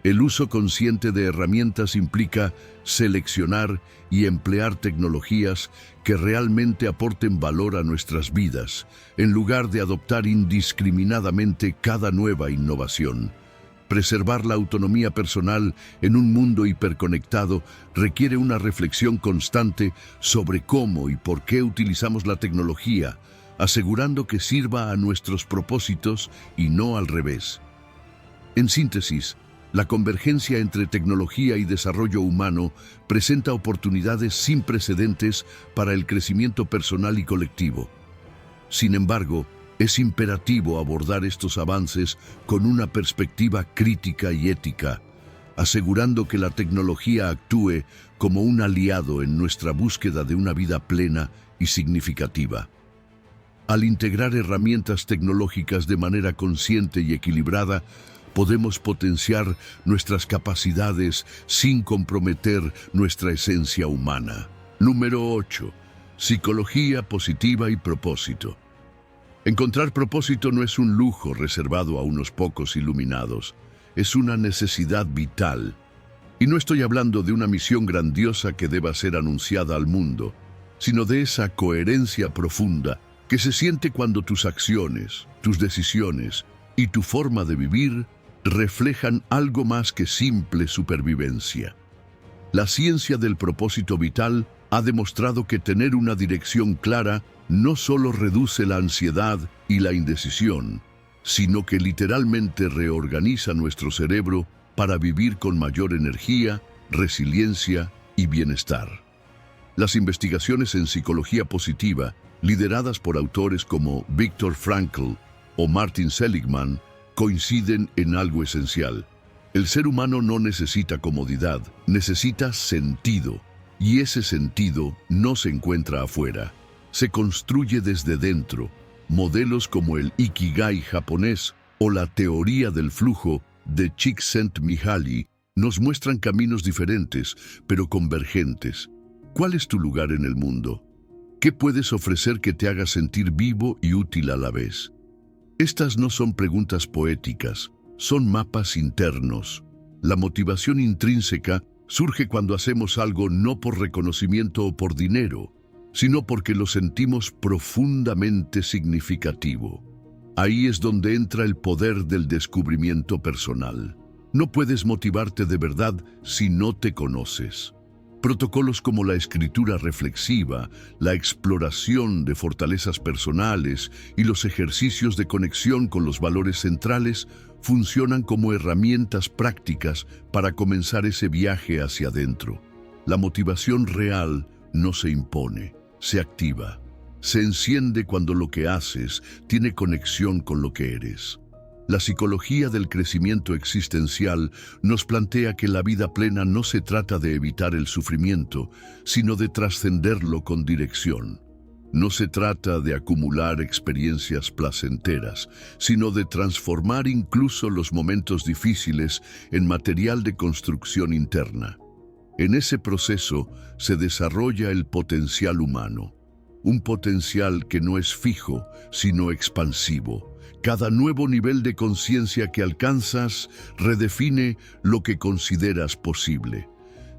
El uso consciente de herramientas implica seleccionar y emplear tecnologías que realmente aporten valor a nuestras vidas, en lugar de adoptar indiscriminadamente cada nueva innovación. Preservar la autonomía personal en un mundo hiperconectado requiere una reflexión constante sobre cómo y por qué utilizamos la tecnología, asegurando que sirva a nuestros propósitos y no al revés. En síntesis, La convergencia entre tecnología y desarrollo humano presenta oportunidades sin precedentes para el crecimiento personal y colectivo. Sin embargo, es imperativo abordar estos avances con una perspectiva crítica y ética, asegurando que la tecnología actúe como un aliado en nuestra búsqueda de una vida plena y significativa. Al integrar herramientas tecnológicas de manera consciente y equilibrada, podemos potenciar nuestras capacidades sin comprometer nuestra esencia humana. Número 8. Psicología positiva y propósito. Encontrar propósito no es un lujo reservado a unos pocos iluminados, es una necesidad vital. Y no estoy hablando de una misión grandiosa que deba ser anunciada al mundo, sino de esa coherencia profunda que se siente cuando tus acciones, tus decisiones y tu forma de vivir reflejan algo más que simple supervivencia. La ciencia del propósito vital ha demostrado que tener una dirección clara no solo reduce la ansiedad y la indecisión, sino que literalmente reorganiza nuestro cerebro para vivir con mayor energía, resiliencia y bienestar. Las investigaciones en psicología positiva, lideradas por autores como Viktor Frankl o Martin Seligman, coinciden en algo esencial. El ser humano no necesita comodidad, necesita sentido, y ese sentido no se encuentra afuera. Se construye desde dentro. Modelos como el Ikigai japonés o la teoría del flujo de Csikszentmihalyi nos muestran caminos diferentes, pero convergentes. ¿Cuál es tu lugar en el mundo? ¿Qué puedes ofrecer que te haga sentir vivo y útil a la vez? Estas no son preguntas poéticas, son mapas internos. La motivación intrínseca surge cuando hacemos algo no por reconocimiento o por dinero, sino porque lo sentimos profundamente significativo. Ahí es donde entra el poder del descubrimiento personal. No puedes motivarte de verdad si no te conoces. Protocolos como la escritura reflexiva, la exploración de fortalezas personales y los ejercicios de conexión con los valores centrales funcionan como herramientas prácticas para comenzar ese viaje hacia adentro. La motivación real no se impone, se activa. Se enciende cuando lo que haces tiene conexión con lo que eres. La psicología del crecimiento existencial nos plantea que la vida plena no se trata de evitar el sufrimiento, sino de trascenderlo con dirección. No se trata de acumular experiencias placenteras, sino de transformar incluso los momentos difíciles en material de construcción interna. En ese proceso se desarrolla el potencial humano, un potencial que no es fijo, sino expansivo. Cada nuevo nivel de conciencia que alcanzas redefine lo que consideras posible.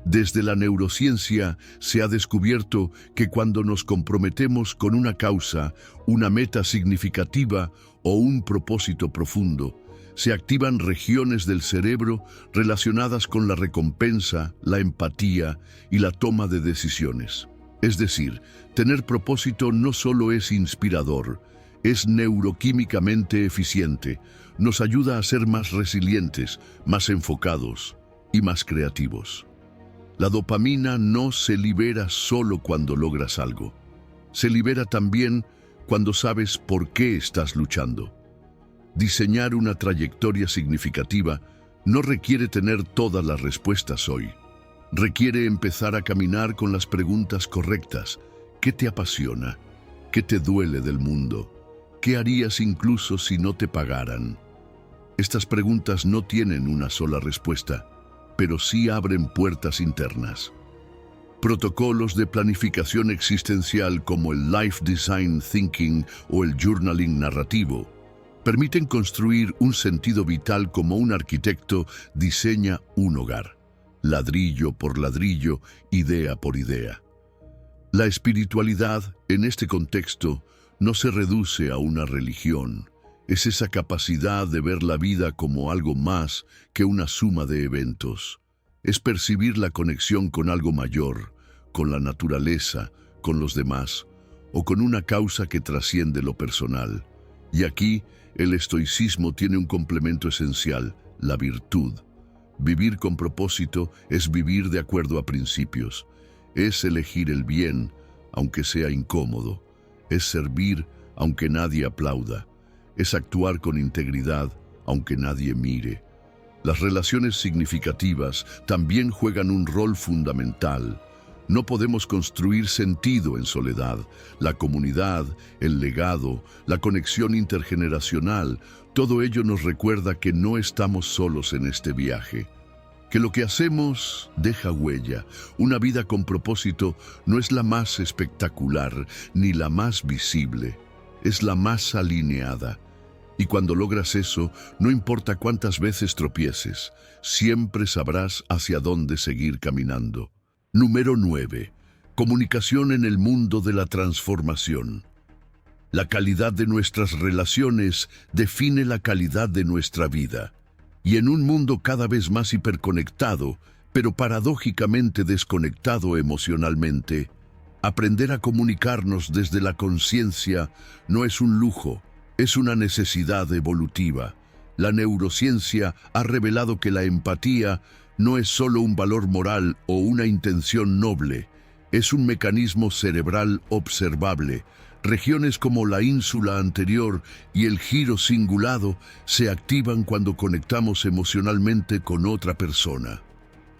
Desde la neurociencia se ha descubierto que cuando nos comprometemos con una causa, una meta significativa o un propósito profundo, se activan regiones del cerebro relacionadas con la recompensa, la empatía y la toma de decisiones. Es decir, tener propósito no solo es inspirador, es neuroquímicamente eficiente, nos ayuda a ser más resilientes, más enfocados y más creativos. La dopamina no se libera solo cuando logras algo. Se libera también cuando sabes por qué estás luchando. Diseñar una trayectoria significativa no requiere tener todas las respuestas hoy. Requiere empezar a caminar con las preguntas correctas. ¿Qué te apasiona? ¿Qué te duele del mundo? ¿Qué harías incluso si no te pagaran? Estas preguntas no tienen una sola respuesta, pero sí abren puertas internas. Protocolos de planificación existencial como el Life Design Thinking o el Journaling narrativo permiten construir un sentido vital como un arquitecto diseña un hogar, ladrillo por ladrillo, idea por idea. La espiritualidad, en este contexto, no se reduce a una religión. Es esa capacidad de ver la vida como algo más que una suma de eventos. Es percibir la conexión con algo mayor, con la naturaleza, con los demás, o con una causa que trasciende lo personal. Y aquí, el estoicismo tiene un complemento esencial, la virtud. Vivir con propósito es vivir de acuerdo a principios. Es elegir el bien, aunque sea incómodo. Es servir, aunque nadie aplauda. Es actuar con integridad, aunque nadie mire. Las relaciones significativas también juegan un rol fundamental. No podemos construir sentido en soledad. La comunidad, el legado, la conexión intergeneracional, todo ello nos recuerda que no estamos solos en este viaje. Que lo que hacemos deja huella. Una vida con propósito no es la más espectacular ni la más visible, es la más alineada. Y cuando logras eso, no importa cuántas veces tropieces, siempre sabrás hacia dónde seguir caminando. Número 9. Comunicación en el mundo de la transformación. La calidad de nuestras relaciones define la calidad de nuestra vida. Y en un mundo cada vez más hiperconectado, pero paradójicamente desconectado emocionalmente, aprender a comunicarnos desde la conciencia no es un lujo, es una necesidad evolutiva. La neurociencia ha revelado que la empatía no es solo un valor moral o una intención noble, es un mecanismo cerebral observable. Regiones como la ínsula anterior y el giro cingulado se activan cuando conectamos emocionalmente con otra persona.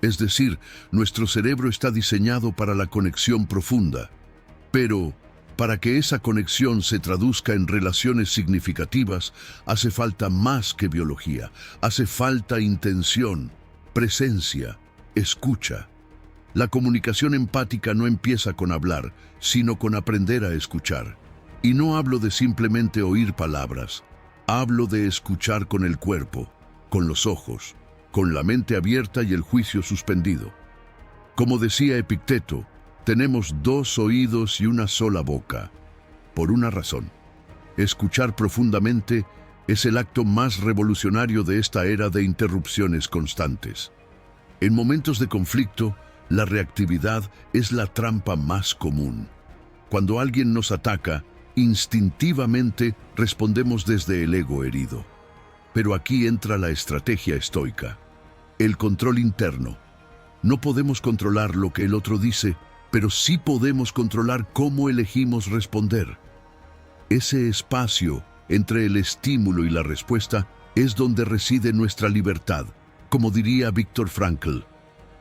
Es decir, nuestro cerebro está diseñado para la conexión profunda. Pero, para que esa conexión se traduzca en relaciones significativas, hace falta más que biología, hace falta intención, presencia, escucha. La comunicación empática no empieza con hablar, sino con aprender a escuchar. Y no hablo de simplemente oír palabras, hablo de escuchar con el cuerpo, con los ojos, con la mente abierta y el juicio suspendido. Como decía Epicteto, tenemos 2 oídos y una sola boca, por una razón. Escuchar profundamente es el acto más revolucionario de esta era de interrupciones constantes. En momentos de conflicto, la reactividad es la trampa más común. Cuando alguien nos ataca, instintivamente respondemos desde el ego herido. Pero aquí entra la estrategia estoica, el control interno. No podemos controlar lo que el otro dice, pero sí podemos controlar cómo elegimos responder. Ese espacio entre el estímulo y la respuesta es donde reside nuestra libertad, como diría Viktor Frankl.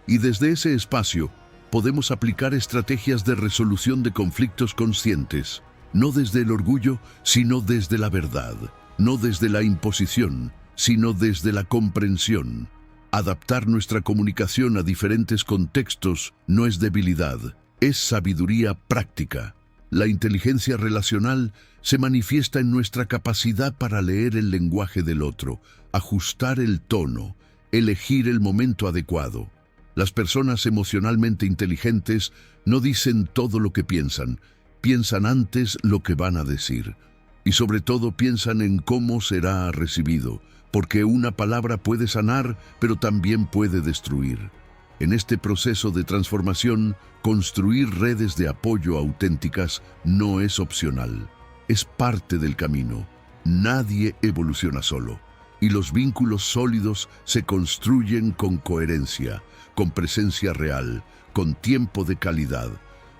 Y desde ese espacio podemos aplicar estrategias de resolución de conflictos conscientes, no desde el orgullo, sino desde la verdad, no desde la imposición, sino desde la comprensión. Adaptar nuestra comunicación a diferentes contextos no es debilidad, es sabiduría práctica. La inteligencia relacional se manifiesta en nuestra capacidad para leer el lenguaje del otro, ajustar el tono, elegir el momento adecuado. Las personas emocionalmente inteligentes no dicen todo lo que piensan, piensan antes lo que van a decir. Y sobre todo piensan en cómo será recibido, porque una palabra puede sanar, pero también puede destruir. En este proceso de transformación, construir redes de apoyo auténticas no es opcional, es parte del camino. Nadie evoluciona solo, y los vínculos sólidos se construyen con coherencia, con presencia real, con tiempo de calidad.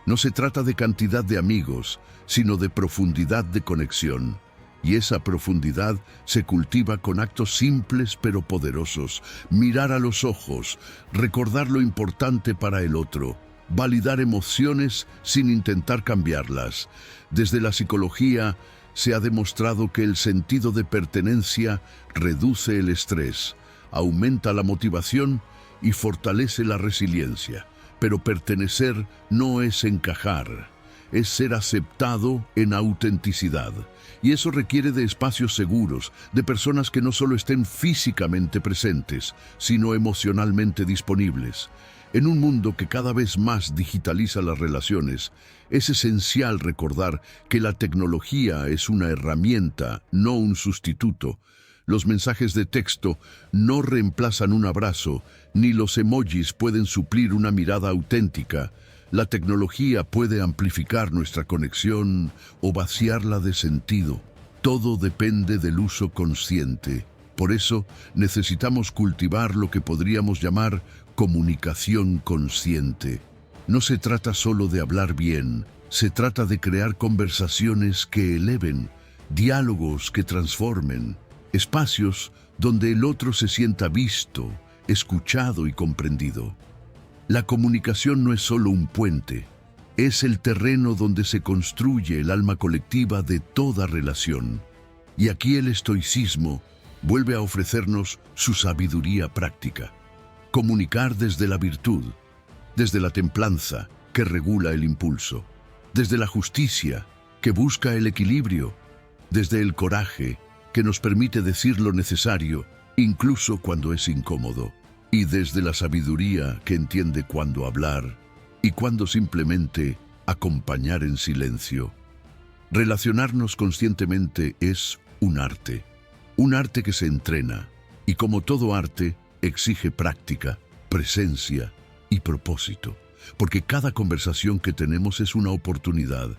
No se trata de cantidad de amigos, sino de profundidad de conexión. Y esa profundidad se cultiva con actos simples pero poderosos. Mirar a los ojos, recordar lo importante para el otro, validar emociones sin intentar cambiarlas. Desde la psicología se ha demostrado que el sentido de pertenencia reduce el estrés, aumenta la motivación y fortalece la resiliencia. Pero pertenecer no es encajar, es ser aceptado en autenticidad. Y eso requiere de espacios seguros, de personas que no solo estén físicamente presentes, sino emocionalmente disponibles. En un mundo que cada vez más digitaliza las relaciones, es esencial recordar que la tecnología es una herramienta, no un sustituto. Los mensajes de texto no reemplazan un abrazo, ni los emojis pueden suplir una mirada auténtica. La tecnología puede amplificar nuestra conexión o vaciarla de sentido. Todo depende del uso consciente. Por eso necesitamos cultivar lo que podríamos llamar comunicación consciente. No se trata solo de hablar bien, se trata de crear conversaciones que eleven, diálogos que transformen, espacios donde el otro se sienta visto, escuchado y comprendido. La comunicación no es solo un puente, es el terreno donde se construye el alma colectiva de toda relación. Y aquí el estoicismo vuelve a ofrecernos su sabiduría práctica. Comunicar desde la virtud, desde la templanza que regula el impulso, desde la justicia que busca el equilibrio, desde el coraje que nos permite decir lo necesario, incluso cuando es incómodo, y desde la sabiduría que entiende cuándo hablar y cuándo simplemente acompañar en silencio. Relacionarnos conscientemente es un arte que se entrena, y como todo arte, exige práctica, presencia y propósito. Porque cada conversación que tenemos es una oportunidad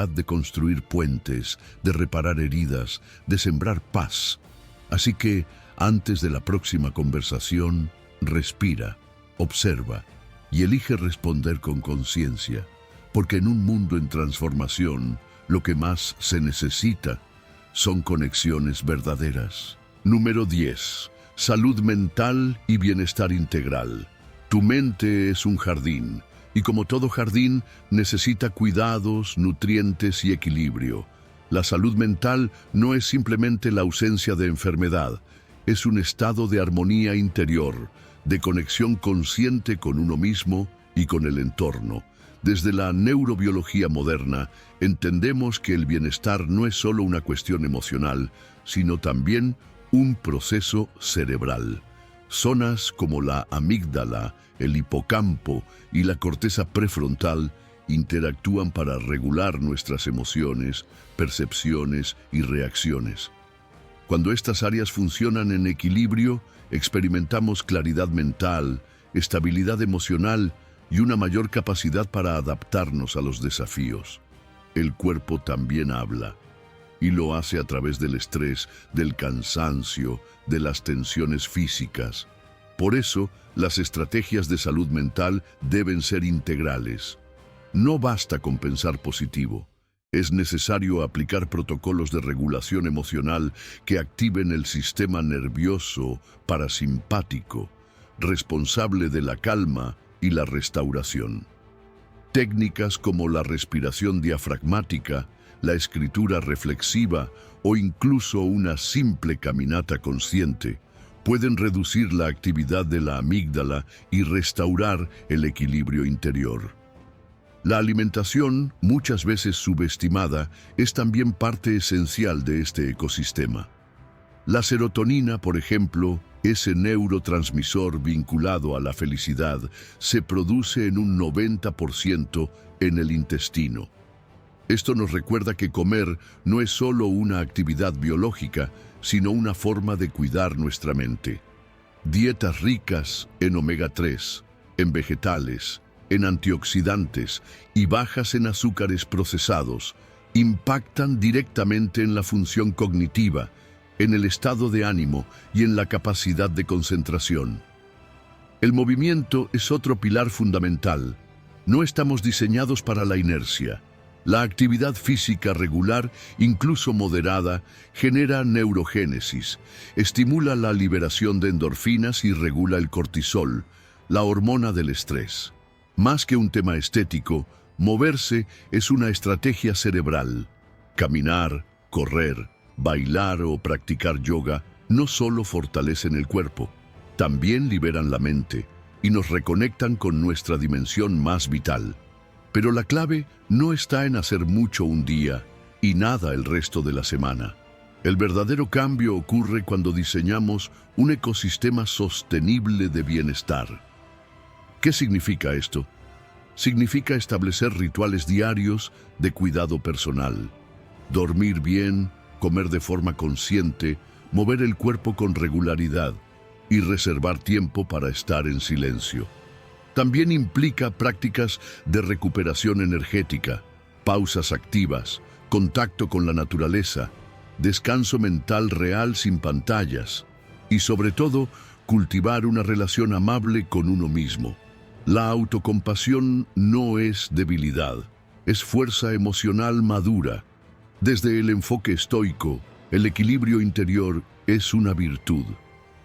de construir puentes, de reparar heridas, de sembrar paz. Así que, antes de la próxima conversación, respira, observa y elige responder con conciencia, porque en un mundo en transformación, lo que más se necesita son conexiones verdaderas. Número 10. Salud mental y bienestar integral. Tu mente es un jardín, y como todo jardín, necesita cuidados, nutrientes y equilibrio. La salud mental no es simplemente la ausencia de enfermedad, es un estado de armonía interior, de conexión consciente con uno mismo y con el entorno. Desde la neurobiología moderna, entendemos que el bienestar no es solo una cuestión emocional, sino también un proceso cerebral. Zonas como la amígdala, el hipocampo y la corteza prefrontal interactúan para regular nuestras emociones, percepciones y reacciones. Cuando estas áreas funcionan en equilibrio, experimentamos claridad mental, estabilidad emocional y una mayor capacidad para adaptarnos a los desafíos. El cuerpo también habla, y lo hace a través del estrés, del cansancio, de las tensiones físicas. Por eso, las estrategias de salud mental deben ser integrales. No basta con pensar positivo. Es necesario aplicar protocolos de regulación emocional que activen el sistema nervioso parasimpático, responsable de la calma y la restauración. Técnicas como la respiración diafragmática, la escritura reflexiva o incluso una simple caminata consciente pueden reducir la actividad de la amígdala y restaurar el equilibrio interior. La alimentación, muchas veces subestimada, es también parte esencial de este ecosistema. La serotonina, por ejemplo, ese neurotransmisor vinculado a la felicidad, se produce en un 90% en el intestino. Esto nos recuerda que comer no es solo una actividad biológica, sino una forma de cuidar nuestra mente. Dietas ricas en omega 3, en vegetales, en antioxidantes y bajas en azúcares procesados impactan directamente en la función cognitiva, en el estado de ánimo y en la capacidad de concentración. El movimiento es otro pilar fundamental. No estamos diseñados para la inercia. La actividad física regular, incluso moderada, genera neurogénesis, estimula la liberación de endorfinas y regula el cortisol, la hormona del estrés. Más que un tema estético, moverse es una estrategia cerebral. Caminar, correr, bailar o practicar yoga no solo fortalecen el cuerpo, también liberan la mente y nos reconectan con nuestra dimensión más vital. Pero la clave no está en hacer mucho un día y nada el resto de la semana. El verdadero cambio ocurre cuando diseñamos un ecosistema sostenible de bienestar. ¿Qué significa esto? Significa establecer rituales diarios de cuidado personal, dormir bien, comer de forma consciente, mover el cuerpo con regularidad y reservar tiempo para estar en silencio. También implica prácticas de recuperación energética, pausas activas, contacto con la naturaleza descanso mental real sin pantallas y, sobre todo, cultivar una relación amable con uno mismo. La autocompasión no es debilidad, es fuerza emocional madura. Desde el enfoque estoico, el equilibrio interior es una virtud,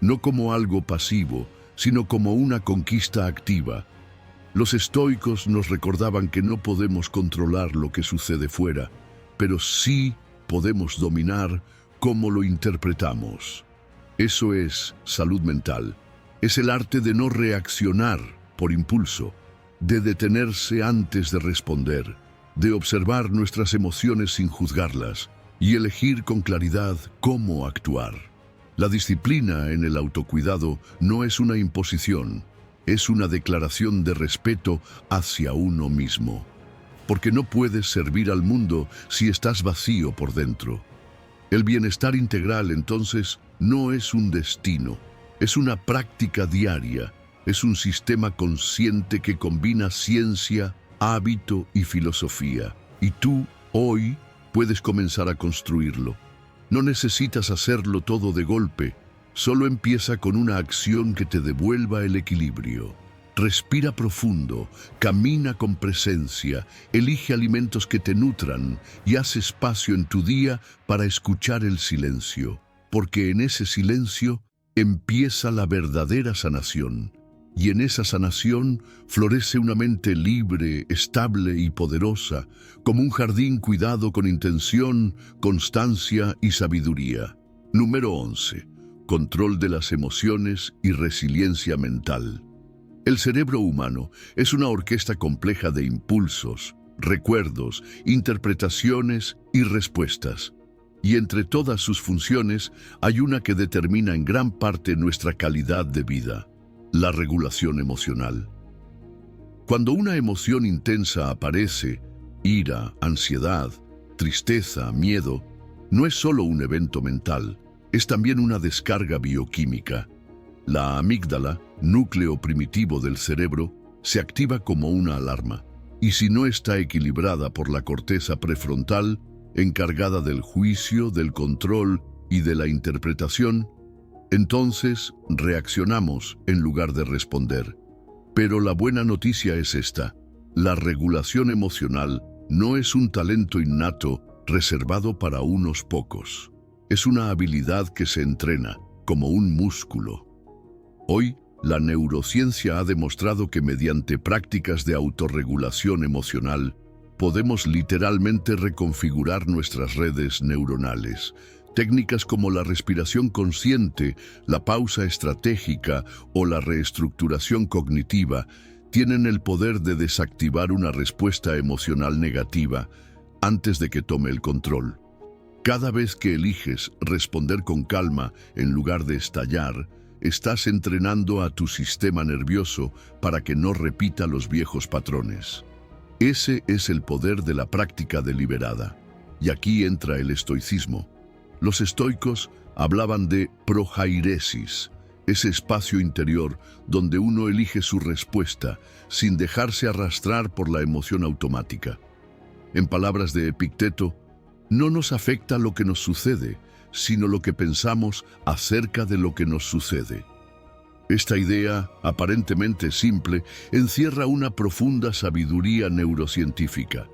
no como algo pasivo, sino como una conquista activa. Los estoicos nos recordaban que no podemos controlar lo que sucede fuera, pero sí podemos dominar cómo lo interpretamos. Eso es salud mental. Es el arte de no reaccionar por impulso, de detenerse antes de responder, de observar nuestras emociones sin juzgarlas y elegir con claridad cómo actuar. La disciplina en el autocuidado no es una imposición, es una declaración de respeto hacia uno mismo. Porque no puedes servir al mundo si estás vacío por dentro. El bienestar integral, entonces, no es un destino, es una práctica diaria, es un sistema consciente que combina ciencia, hábito y filosofía. Y tú, hoy, puedes comenzar a construirlo. No necesitas hacerlo todo de golpe, solo empieza con una acción que te devuelva el equilibrio. Respira profundo, camina con presencia, elige alimentos que te nutran y haz espacio en tu día para escuchar el silencio, porque en ese silencio empieza la verdadera sanación. Y en esa sanación florece una mente libre, estable y poderosa, como un jardín cuidado con intención, constancia y sabiduría. Número 11. Control de las emociones y resiliencia mental. El cerebro humano es una orquesta compleja de impulsos, recuerdos, interpretaciones y respuestas. Y entre todas sus funciones hay una que determina en gran parte nuestra calidad de vida: la regulación emocional. Cuando una emoción intensa aparece, ira, ansiedad, tristeza, miedo, no es solo un evento mental, es también una descarga bioquímica. La amígdala, núcleo primitivo del cerebro, se activa como una alarma, y si no está equilibrada por la corteza prefrontal, encargada del juicio, del control y de la interpretación, entonces reaccionamos en lugar de responder. Pero la buena noticia es esta: la regulación emocional no es un talento innato reservado para unos pocos. Es una habilidad que se entrena, como un músculo. Hoy, la neurociencia ha demostrado que mediante prácticas de autorregulación emocional, podemos literalmente reconfigurar nuestras redes neuronales. Técnicas como la respiración consciente, la pausa estratégica o la reestructuración cognitiva tienen el poder de desactivar una respuesta emocional negativa antes de que tome el control. Cada vez que eliges responder con calma en lugar de estallar, estás entrenando a tu sistema nervioso para que no repita los viejos patrones. Ese es el poder de la práctica deliberada. Y aquí entra el estoicismo. Los estoicos hablaban de prohairesis, ese espacio interior donde uno elige su respuesta sin dejarse arrastrar por la emoción automática. En palabras de Epicteto, no nos afecta lo que nos sucede, sino lo que pensamos acerca de lo que nos sucede. Esta idea, aparentemente simple, encierra una profunda sabiduría neurocientífica,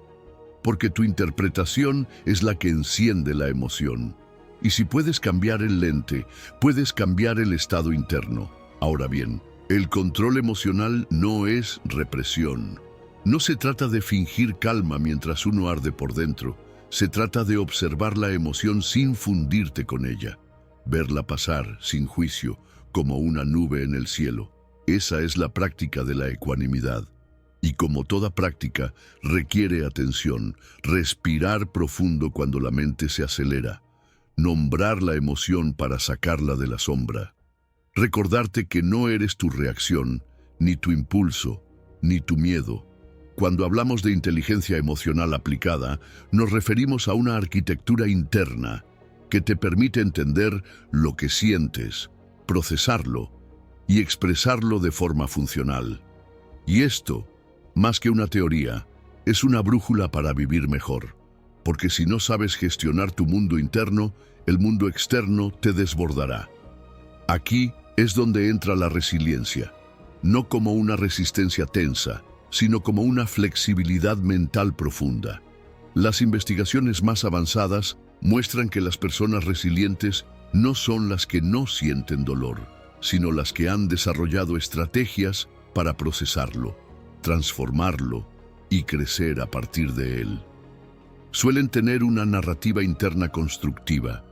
porque tu interpretación es la que enciende la emoción. Y si puedes cambiar el lente, puedes cambiar el estado interno. Ahora bien, el control emocional no es represión. No se trata de fingir calma mientras uno arde por dentro. Se trata de observar la emoción sin fundirte con ella, verla pasar sin juicio, como una nube en el cielo. Esa es la práctica de la ecuanimidad. Y como toda práctica, requiere atención, respirar profundo cuando la mente se acelera, nombrar la emoción para sacarla de la sombra, recordarte que no eres tu reacción, ni tu impulso, ni tu miedo. Cuando hablamos de inteligencia emocional aplicada, nos referimos a una arquitectura interna que te permite entender lo que sientes, procesarlo y expresarlo de forma funcional. Y esto, más que una teoría, es una brújula para vivir mejor, porque si no sabes gestionar tu mundo interno, el mundo externo te desbordará. Aquí es donde entra la resiliencia, no como una resistencia tensa, sino como una flexibilidad mental profunda. Las investigaciones más avanzadas muestran que las personas resilientes no son las que no sienten dolor, sino las que han desarrollado estrategias para procesarlo, transformarlo y crecer a partir de él. Suelen tener una narrativa interna constructiva.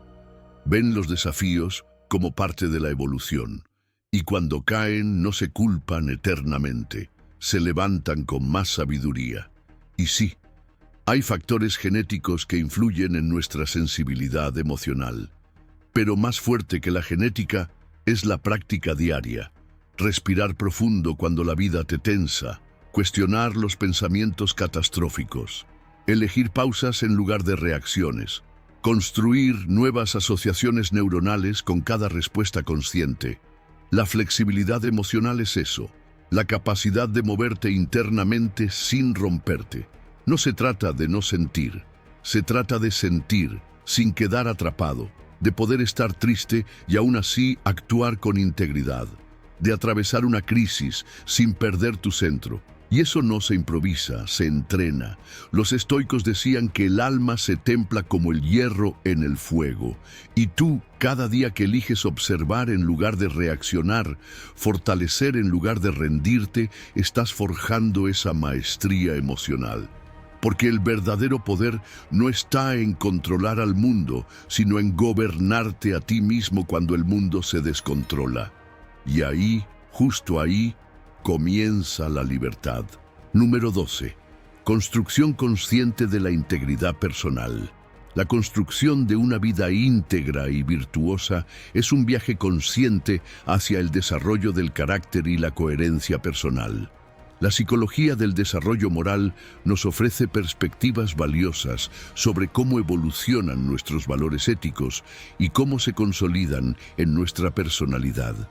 Ven los desafíos como parte de la evolución, y cuando caen no se culpan eternamente, se levantan con más sabiduría. Y sí, hay factores genéticos que influyen en nuestra sensibilidad emocional, pero más fuerte que la genética es la práctica diaria. Respirar profundo cuando la vida te tensa, cuestionar los pensamientos catastróficos, elegir pausas en lugar de reacciones, construir nuevas asociaciones neuronales con cada respuesta consciente. La flexibilidad emocional es eso, la capacidad de moverte internamente sin romperte. No se trata de no sentir, se trata de sentir sin quedar atrapado, de poder estar triste y aún así actuar con integridad, de atravesar una crisis sin perder tu centro. Y eso no se improvisa, se entrena. Los estoicos decían que el alma se templa como el hierro en el fuego. Y tú, cada día que eliges observar en lugar de reaccionar, fortalecer en lugar de rendirte, estás forjando esa maestría emocional. Porque el verdadero poder no está en controlar al mundo, sino en gobernarte a ti mismo cuando el mundo se descontrola. Y ahí, justo ahí, comienza la libertad. Número 12. Construcción consciente de la integridad personal. La construcción de una vida íntegra y virtuosa es un viaje consciente hacia el desarrollo del carácter y la coherencia personal. La psicología del desarrollo moral nos ofrece perspectivas valiosas sobre cómo evolucionan nuestros valores éticos y cómo se consolidan en nuestra personalidad.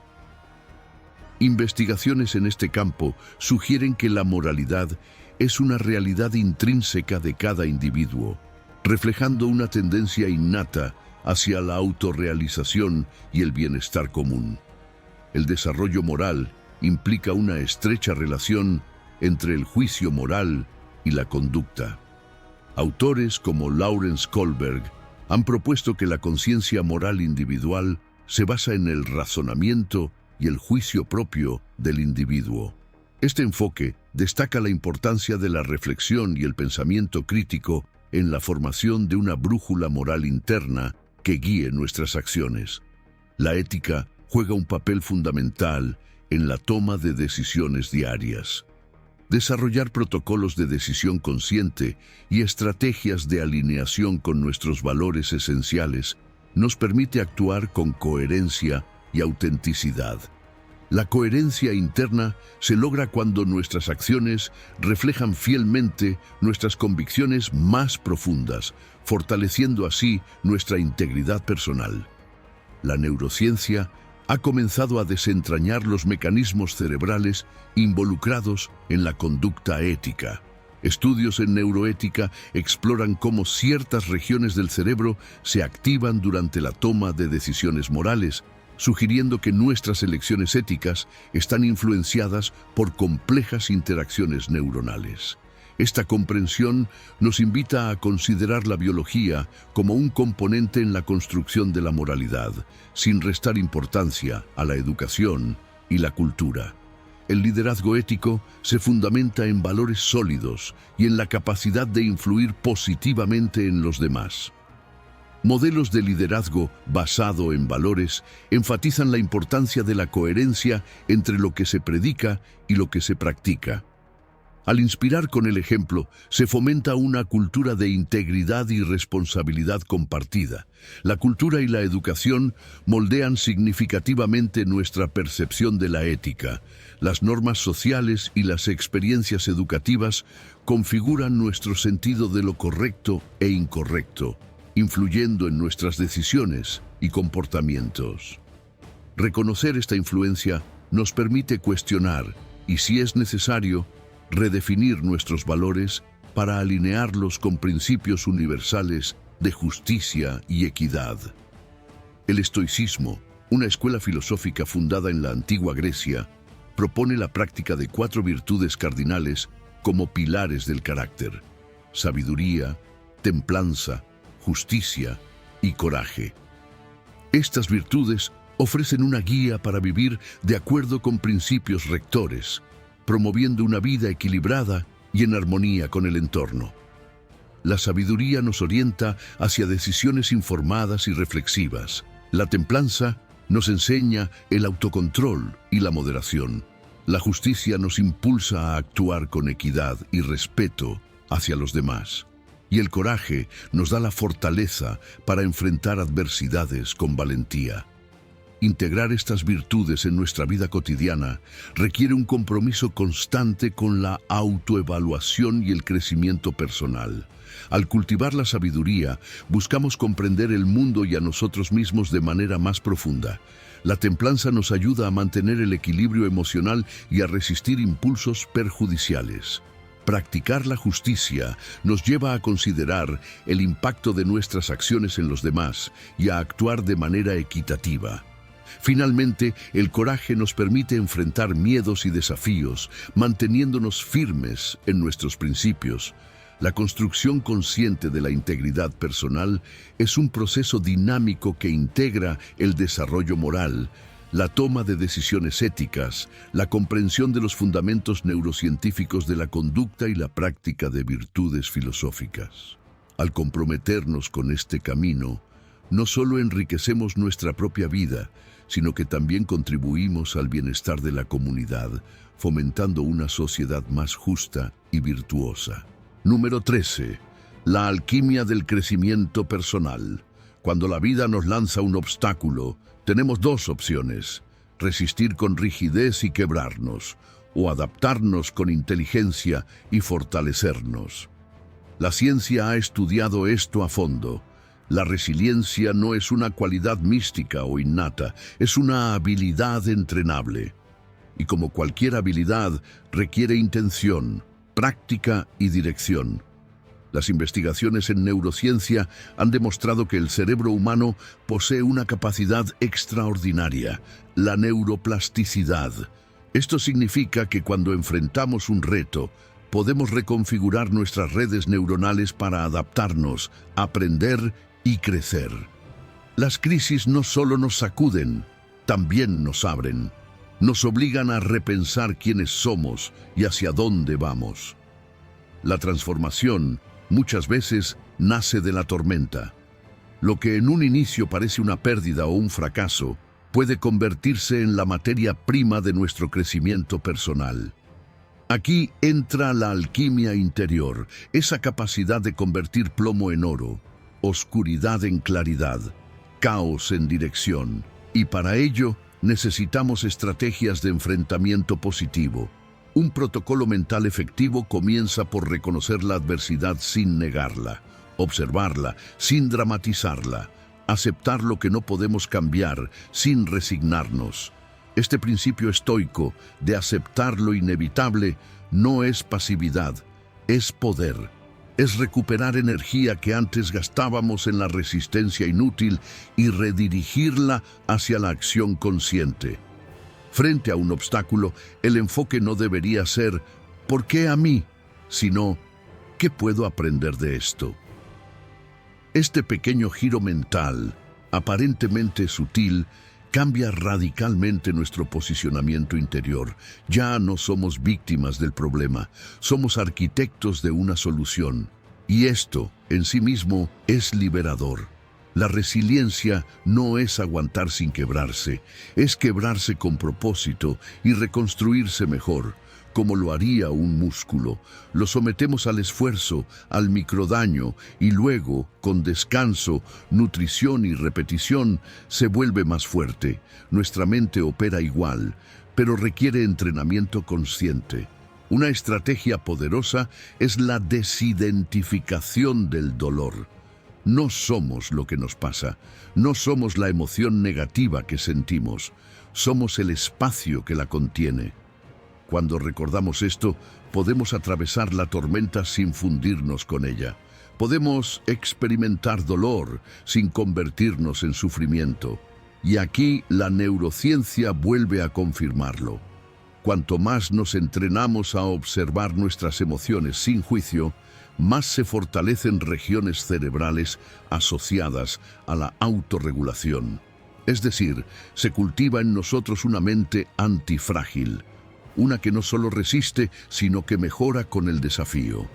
Investigaciones en este campo sugieren que la moralidad es una realidad intrínseca de cada individuo, reflejando una tendencia innata hacia la autorrealización y el bienestar común. El desarrollo moral implica una estrecha relación entre el juicio moral y la conducta. Autores como Lawrence Kohlberg han propuesto que la conciencia moral individual se basa en el razonamiento y el juicio propio del individuo. Este enfoque destaca la importancia de la reflexión y el pensamiento crítico en la formación de una brújula moral interna que guíe nuestras acciones. La ética juega un papel fundamental en la toma de decisiones diarias. Desarrollar protocolos de decisión consciente y estrategias de alineación con nuestros valores esenciales nos permite actuar con coherencia y autenticidad. La coherencia interna se logra cuando nuestras acciones reflejan fielmente nuestras convicciones más profundas, fortaleciendo así nuestra integridad personal. La neurociencia ha comenzado a desentrañar los mecanismos cerebrales involucrados en la conducta ética. Estudios en neuroética exploran cómo ciertas regiones del cerebro se activan durante la toma de decisiones morales, sugiriendo que nuestras elecciones éticas están influenciadas por complejas interacciones neuronales. Esta comprensión nos invita a considerar la biología como un componente en la construcción de la moralidad, sin restar importancia a la educación y la cultura. El liderazgo ético se fundamenta en valores sólidos y en la capacidad de influir positivamente en los demás. Modelos de liderazgo basado en valores enfatizan la importancia de la coherencia entre lo que se predica y lo que se practica. Al inspirar con el ejemplo, se fomenta una cultura de integridad y responsabilidad compartida. La cultura y la educación moldean significativamente nuestra percepción de la ética. Las normas sociales y las experiencias educativas configuran nuestro sentido de lo correcto e incorrecto, influyendo en nuestras decisiones y comportamientos. Reconocer esta influencia nos permite cuestionar y, si es necesario, redefinir nuestros valores para alinearlos con principios universales de justicia y equidad. El estoicismo, una escuela filosófica fundada en la antigua Grecia, propone la práctica de 4 virtudes cardinales como pilares del carácter: sabiduría, templanza, justicia y coraje. Estas virtudes ofrecen una guía para vivir de acuerdo con principios rectores, promoviendo una vida equilibrada y en armonía con el entorno. La sabiduría nos orienta hacia decisiones informadas y reflexivas. La templanza nos enseña el autocontrol y la moderación. La justicia nos impulsa a actuar con equidad y respeto hacia los demás. Y el coraje nos da la fortaleza para enfrentar adversidades con valentía. Integrar estas virtudes en nuestra vida cotidiana requiere un compromiso constante con la autoevaluación y el crecimiento personal. Al cultivar la sabiduría, buscamos comprender el mundo y a nosotros mismos de manera más profunda. La templanza nos ayuda a mantener el equilibrio emocional y a resistir impulsos perjudiciales. Practicar la justicia nos lleva a considerar el impacto de nuestras acciones en los demás y a actuar de manera equitativa. Finalmente, el coraje nos permite enfrentar miedos y desafíos, manteniéndonos firmes en nuestros principios. La construcción consciente de la integridad personal es un proceso dinámico que integra el desarrollo moral, la toma de decisiones éticas, la comprensión de los fundamentos neurocientíficos de la conducta y la práctica de virtudes filosóficas. Al comprometernos con este camino, no solo enriquecemos nuestra propia vida, sino que también contribuimos al bienestar de la comunidad, fomentando una sociedad más justa y virtuosa. Número 13. La alquimia del crecimiento personal. Cuando la vida nos lanza un obstáculo, tenemos 2 opciones: resistir con rigidez y quebrarnos, o adaptarnos con inteligencia y fortalecernos. La ciencia ha estudiado esto a fondo. La resiliencia no es una cualidad mística o innata, es una habilidad entrenable. Y como cualquier habilidad, requiere intención, práctica y dirección. Las investigaciones en neurociencia han demostrado que el cerebro humano posee una capacidad extraordinaria: la neuroplasticidad. Esto significa que cuando enfrentamos un reto, podemos reconfigurar nuestras redes neuronales para adaptarnos, aprender y crecer. Las crisis no solo nos sacuden, también nos abren. Nos obligan a repensar quiénes somos y hacia dónde vamos. La transformación muchas veces nace de la tormenta. Lo que en un inicio parece una pérdida o un fracaso puede convertirse en la materia prima de nuestro crecimiento personal. Aquí entra la alquimia interior, esa capacidad de convertir plomo en oro, oscuridad en claridad, caos en dirección. Y para ello necesitamos estrategias de enfrentamiento positivo. Un protocolo mental efectivo comienza por reconocer la adversidad sin negarla, observarla sin dramatizarla, aceptar lo que no podemos cambiar sin resignarnos. Este principio estoico de aceptar lo inevitable no es pasividad, es poder. Es recuperar energía que antes gastábamos en la resistencia inútil y redirigirla hacia la acción consciente. Frente a un obstáculo, el enfoque no debería ser ¿por qué a mí?, sino ¿qué puedo aprender de esto? Este pequeño giro mental, aparentemente sutil, cambia radicalmente nuestro posicionamiento interior. Ya no somos víctimas del problema, somos arquitectos de una solución. Y esto, en sí mismo, es liberador. La resiliencia no es aguantar sin quebrarse, es quebrarse con propósito y reconstruirse mejor, como lo haría un músculo. Lo sometemos al esfuerzo, al microdaño, y luego, con descanso, nutrición y repetición, se vuelve más fuerte. Nuestra mente opera igual, pero requiere entrenamiento consciente. Una estrategia poderosa es la desidentificación del dolor. No somos lo que nos pasa, no somos la emoción negativa que sentimos, somos el espacio que la contiene. Cuando recordamos esto, podemos atravesar la tormenta sin fundirnos con ella. Podemos experimentar dolor sin convertirnos en sufrimiento. Y aquí la neurociencia vuelve a confirmarlo. Cuanto más nos entrenamos a observar nuestras emociones sin juicio, más se fortalecen regiones cerebrales asociadas a la autorregulación. Es decir, se cultiva en nosotros una mente antifrágil, una que no solo resiste, sino que mejora con el desafío.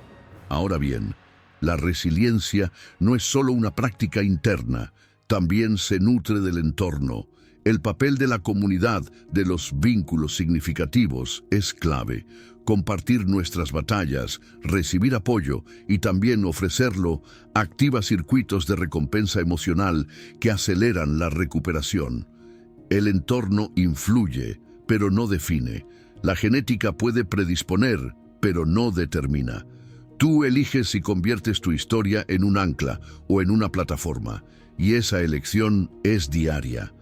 Ahora bien, la resiliencia no es solo una práctica interna, también se nutre del entorno. El papel de la comunidad, de los vínculos significativos, es clave. Compartir nuestras batallas, recibir apoyo y también ofrecerlo activa circuitos de recompensa emocional que aceleran la recuperación. El entorno influye, pero no define. La genética puede predisponer, pero no determina. Tú eliges si conviertes tu historia en un ancla o en una plataforma, y esa elección es diaria.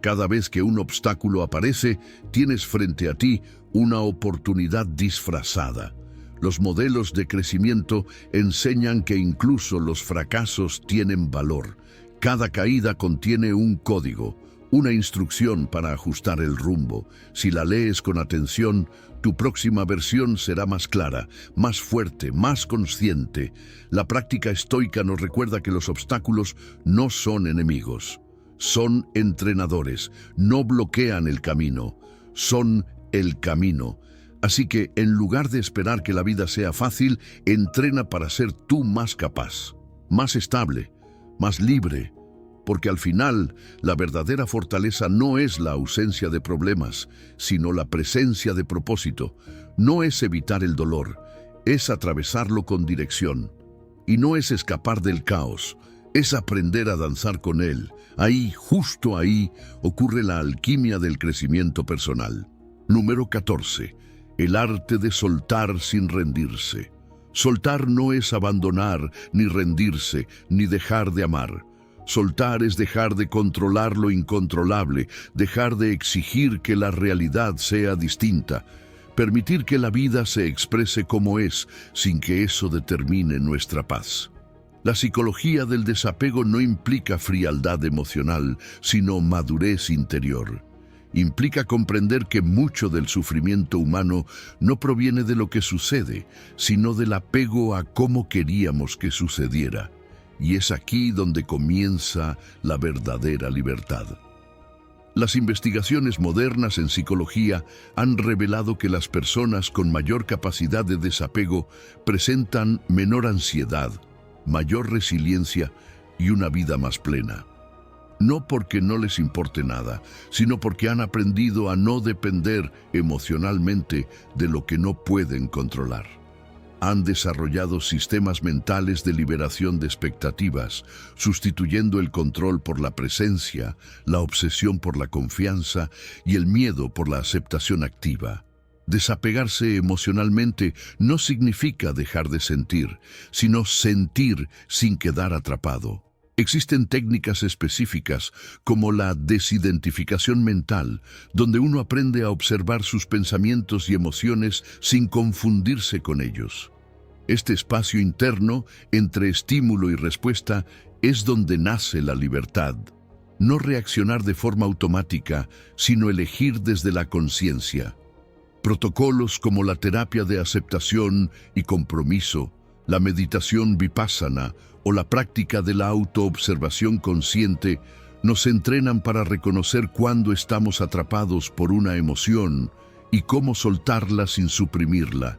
Cada vez que un obstáculo aparece, tienes frente a ti una oportunidad disfrazada. Los modelos de crecimiento enseñan que incluso los fracasos tienen valor. Cada caída contiene un código, una instrucción para ajustar el rumbo. Si la lees con atención, tu próxima versión será más clara, más fuerte, más consciente. La práctica estoica nos recuerda que los obstáculos no son enemigos. Son entrenadores, no bloquean el camino, son el camino. Así que, en lugar de esperar que la vida sea fácil, entrena para ser tú más capaz, más estable, más libre. Porque al final, la verdadera fortaleza no es la ausencia de problemas, sino la presencia de propósito. No es evitar el dolor, es atravesarlo con dirección. Y no es escapar del caos, es aprender a danzar con él. Ahí, justo ahí, ocurre la alquimia del crecimiento personal. Número 14. El arte de soltar sin rendirse. Soltar no es abandonar, ni rendirse, ni dejar de amar. Soltar es dejar de controlar lo incontrolable, dejar de exigir que la realidad sea distinta, permitir que la vida se exprese como es, sin que eso determine nuestra paz. La psicología del desapego no implica frialdad emocional, sino madurez interior. Implica comprender que mucho del sufrimiento humano no proviene de lo que sucede, sino del apego a cómo queríamos que sucediera. Y es aquí donde comienza la verdadera libertad. Las investigaciones modernas en psicología han revelado que las personas con mayor capacidad de desapego presentan menor ansiedad, mayor resiliencia y una vida más plena. No porque no les importe nada, sino porque han aprendido a no depender emocionalmente de lo que no pueden controlar. Han desarrollado sistemas mentales de liberación de expectativas, sustituyendo el control por la presencia, la obsesión por la confianza y el miedo por la aceptación activa. Desapegarse emocionalmente no significa dejar de sentir, sino sentir sin quedar atrapado. Existen técnicas específicas como la desidentificación mental, donde uno aprende a observar sus pensamientos y emociones sin confundirse con ellos. Este espacio interno entre estímulo y respuesta es donde nace la libertad. No reaccionar de forma automática, sino elegir desde la conciencia. Protocolos como la terapia de aceptación y compromiso, la meditación vipassana o la práctica de la autoobservación consciente nos entrenan para reconocer cuándo estamos atrapados por una emoción y cómo soltarla sin suprimirla.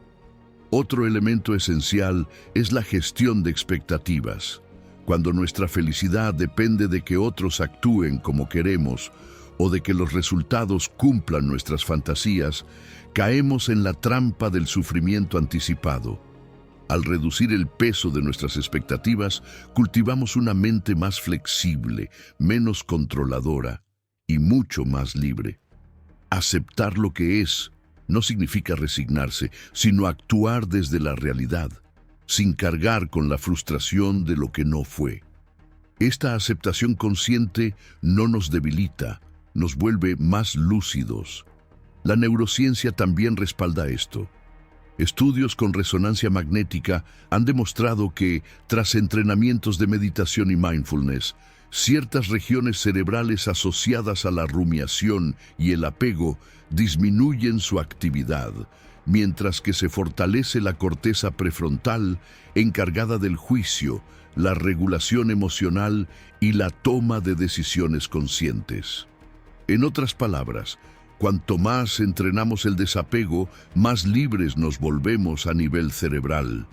Otro elemento esencial es la gestión de expectativas. Cuando nuestra felicidad depende de que otros actúen como queremos o de que los resultados cumplan nuestras fantasías, caemos en la trampa del sufrimiento anticipado. Al reducir el peso de nuestras expectativas, cultivamos una mente más flexible, menos controladora y mucho más libre. Aceptar lo que es no significa resignarse, sino actuar desde la realidad, sin cargar con la frustración de lo que no fue. Esta aceptación consciente no nos debilita, nos vuelve más lúcidos. La neurociencia también respalda esto. Estudios con resonancia magnética han demostrado que, tras entrenamientos de meditación y mindfulness, ciertas regiones cerebrales asociadas a la rumiación y el apego disminuyen su actividad, mientras que se fortalece la corteza prefrontal encargada del juicio, la regulación emocional y la toma de decisiones conscientes. En otras palabras, cuanto más entrenamos el desapego, más libres nos volvemos a nivel cerebral.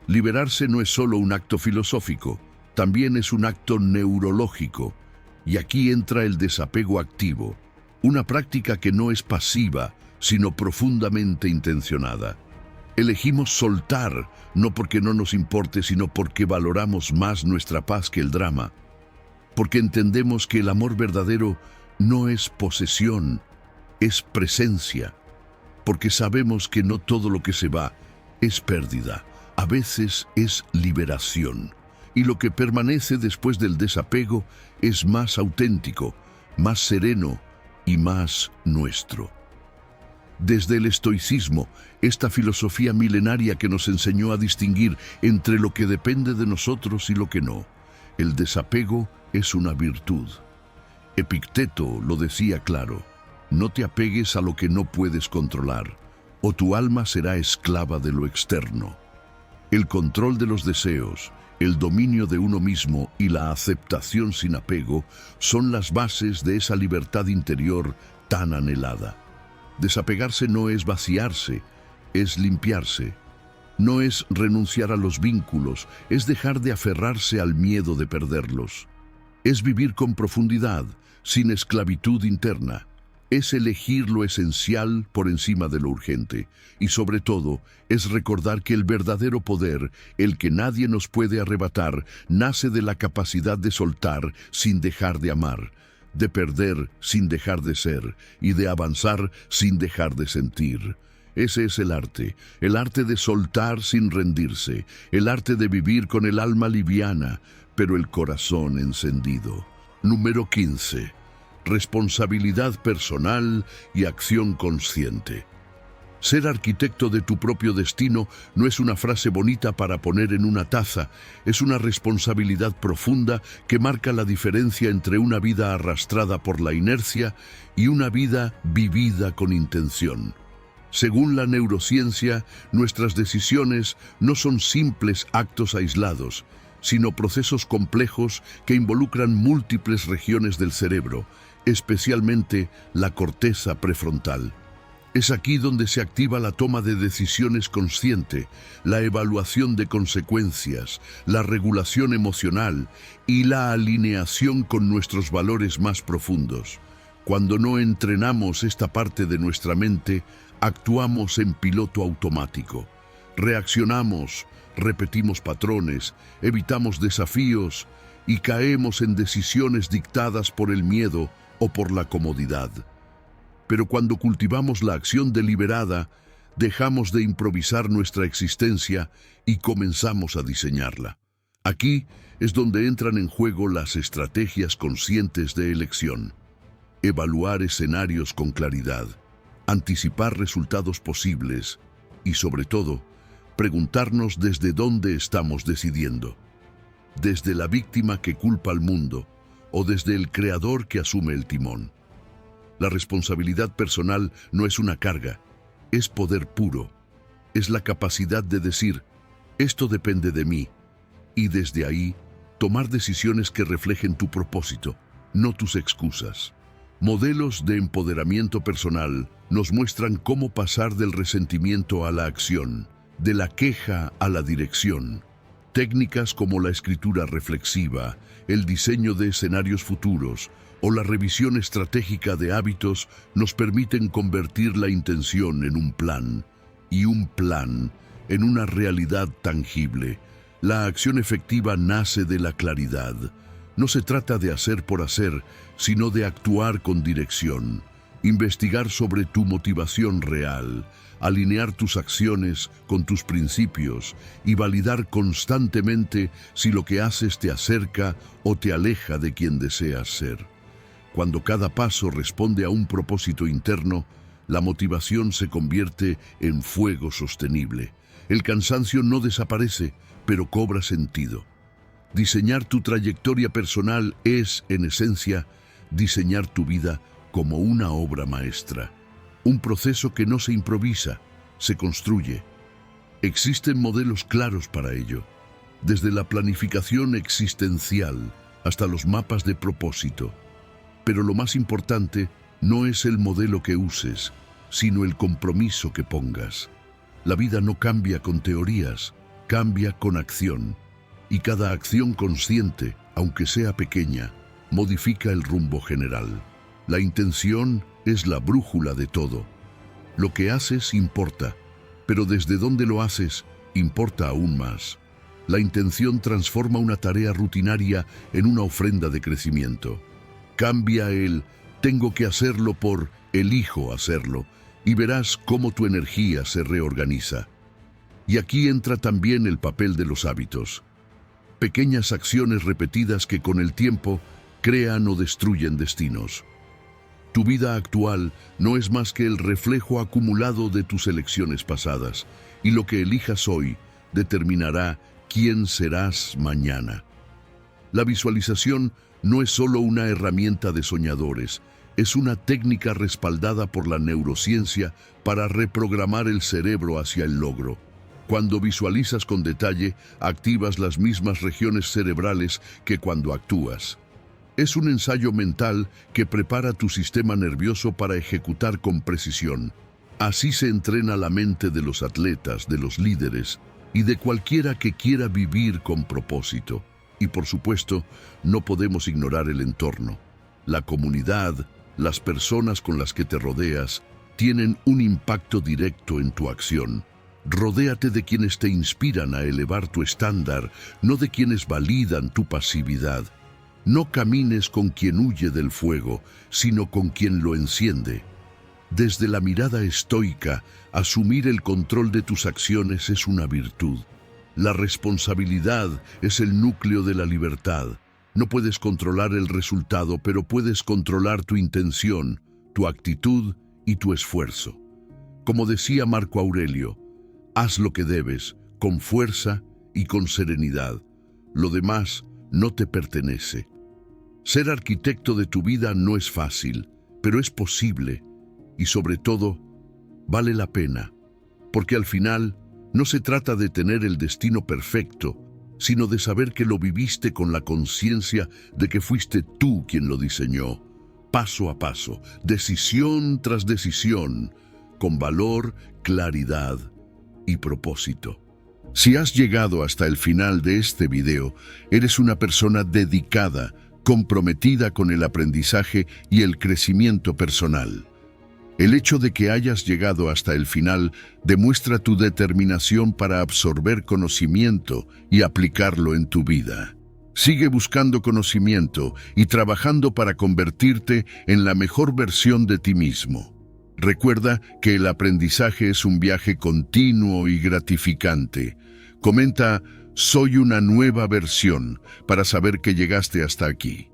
Liberarse no es solo un acto filosófico, también es un acto neurológico. Y aquí entra el desapego activo, una práctica que no es pasiva, sino profundamente intencionada. Elegimos soltar, no porque no nos importe, sino porque valoramos más nuestra paz que el drama. Porque entendemos que el amor verdadero no es posesión, es presencia, porque sabemos que no todo lo que se va es pérdida, a veces es liberación, y lo que permanece después del desapego es más auténtico, más sereno y más nuestro. Desde el estoicismo, esta filosofía milenaria que nos enseñó a distinguir entre lo que depende de nosotros y lo que no, el desapego es una virtud. Epicteto lo decía claro: no te apegues a lo que no puedes controlar, o tu alma será esclava de lo externo. El control de los deseos, el dominio de uno mismo y la aceptación sin apego son las bases de esa libertad interior tan anhelada. Desapegarse no es vaciarse, es limpiarse. No es renunciar a los vínculos, es dejar de aferrarse al miedo de perderlos. Es vivir con profundidad, sin esclavitud interna. Es elegir lo esencial por encima de lo urgente. Y sobre todo, es recordar que el verdadero poder, el que nadie nos puede arrebatar, nace de la capacidad de soltar sin dejar de amar, de perder sin dejar de ser y de avanzar sin dejar de sentir. Ese es el arte de soltar sin rendirse, el arte de vivir con el alma liviana, pero el corazón encendido. Número 15. Responsabilidad personal y acción consciente. Ser arquitecto de tu propio destino no es una frase bonita para poner en una taza, es una responsabilidad profunda que marca la diferencia entre una vida arrastrada por la inercia y una vida vivida con intención. Según la neurociencia, nuestras decisiones no son simples actos aislados, sino procesos complejos que involucran múltiples regiones del cerebro, especialmente la corteza prefrontal. Es aquí donde se activa la toma de decisiones consciente, la evaluación de consecuencias, la regulación emocional y la alineación con nuestros valores más profundos. Cuando no entrenamos esta parte de nuestra mente, actuamos en piloto automático. Reaccionamos, repetimos patrones, evitamos desafíos y caemos en decisiones dictadas por el miedo o por la comodidad. Pero cuando cultivamos la acción deliberada, dejamos de improvisar nuestra existencia y comenzamos a diseñarla. Aquí es donde entran en juego las estrategias conscientes de elección. Evaluar escenarios con claridad, anticipar resultados posibles y, sobre todo, preguntarnos desde dónde estamos decidiendo. Desde la víctima que culpa al mundo o desde el creador que asume el timón. La responsabilidad personal no es una carga, es poder puro. Es la capacidad de decir, esto depende de mí, y desde ahí, tomar decisiones que reflejen tu propósito, no tus excusas. Modelos de empoderamiento personal nos muestran cómo pasar del resentimiento a la acción, de la queja a la dirección. Técnicas como la escritura reflexiva, el diseño de escenarios futuros o la revisión estratégica de hábitos nos permiten convertir la intención en un plan y un plan en una realidad tangible. La acción efectiva nace de la claridad. No se trata de hacer por hacer, sino de actuar con dirección, investigar sobre tu motivación real, alinear tus acciones con tus principios y validar constantemente si lo que haces te acerca o te aleja de quien deseas ser. Cuando cada paso responde a un propósito interno, La motivación se convierte en fuego sostenible. El cansancio no desaparece, pero cobra sentido. Diseñar tu trayectoria personal es, en esencia, diseñar tu vida como una obra maestra. Un proceso que no se improvisa, se construye. Existen modelos claros para ello, desde la planificación existencial hasta los mapas de propósito. Pero lo más importante no es el modelo que uses, sino el compromiso que pongas. La vida no cambia con teorías, cambia con acción. Y cada acción consciente, aunque sea pequeña, modifica el rumbo general. La intención es la brújula de todo. Lo que haces importa, pero desde dónde lo haces importa aún más. La intención transforma una tarea rutinaria en una ofrenda de crecimiento. Cambia el tengo que hacerlo por elijo hacerlo y verás cómo tu energía se reorganiza. Y aquí entra también el papel de los hábitos. Pequeñas acciones repetidas que con el tiempo crean o destruyen destinos. Tu vida actual no es más que el reflejo acumulado de tus elecciones pasadas, y lo que elijas hoy determinará quién serás mañana. La visualización no es solo una herramienta de soñadores, es una técnica respaldada por la neurociencia para reprogramar el cerebro hacia el logro. Cuando visualizas con detalle, activas las mismas regiones cerebrales que cuando actúas. Es un ensayo mental que prepara tu sistema nervioso para ejecutar con precisión. Así se entrena la mente de los atletas, de los líderes y de cualquiera que quiera vivir con propósito. Y por supuesto, no podemos ignorar el entorno. La comunidad, las personas con las que te rodeas, tienen un impacto directo en tu acción. Rodéate de quienes te inspiran a elevar tu estándar, no de quienes validan tu pasividad. No camines con quien huye del fuego, sino con quien lo enciende. Desde la mirada estoica, asumir el control de tus acciones es una virtud. La responsabilidad es el núcleo de la libertad. No puedes controlar el resultado, pero puedes controlar tu intención, tu actitud y tu esfuerzo. Como decía Marco Aurelio, haz lo que debes, con fuerza y con serenidad. Lo demás no te pertenece. Ser arquitecto de tu vida no es fácil, pero es posible y sobre todo vale la pena, porque al final no se trata de tener el destino perfecto, sino de saber que lo viviste con la conciencia de que fuiste tú quien lo diseñó, paso a paso, decisión tras decisión, con valor, claridad y propósito. Si has llegado hasta el final de este video, eres una persona dedicada, comprometida con el aprendizaje y el crecimiento personal. El hecho de que hayas llegado hasta el final demuestra tu determinación para absorber conocimiento y aplicarlo en tu vida. Sigue buscando conocimiento y trabajando para convertirte en la mejor versión de ti mismo. Recuerda que el aprendizaje es un viaje continuo y gratificante. Comenta, soy una nueva versión, para saber que llegaste hasta aquí.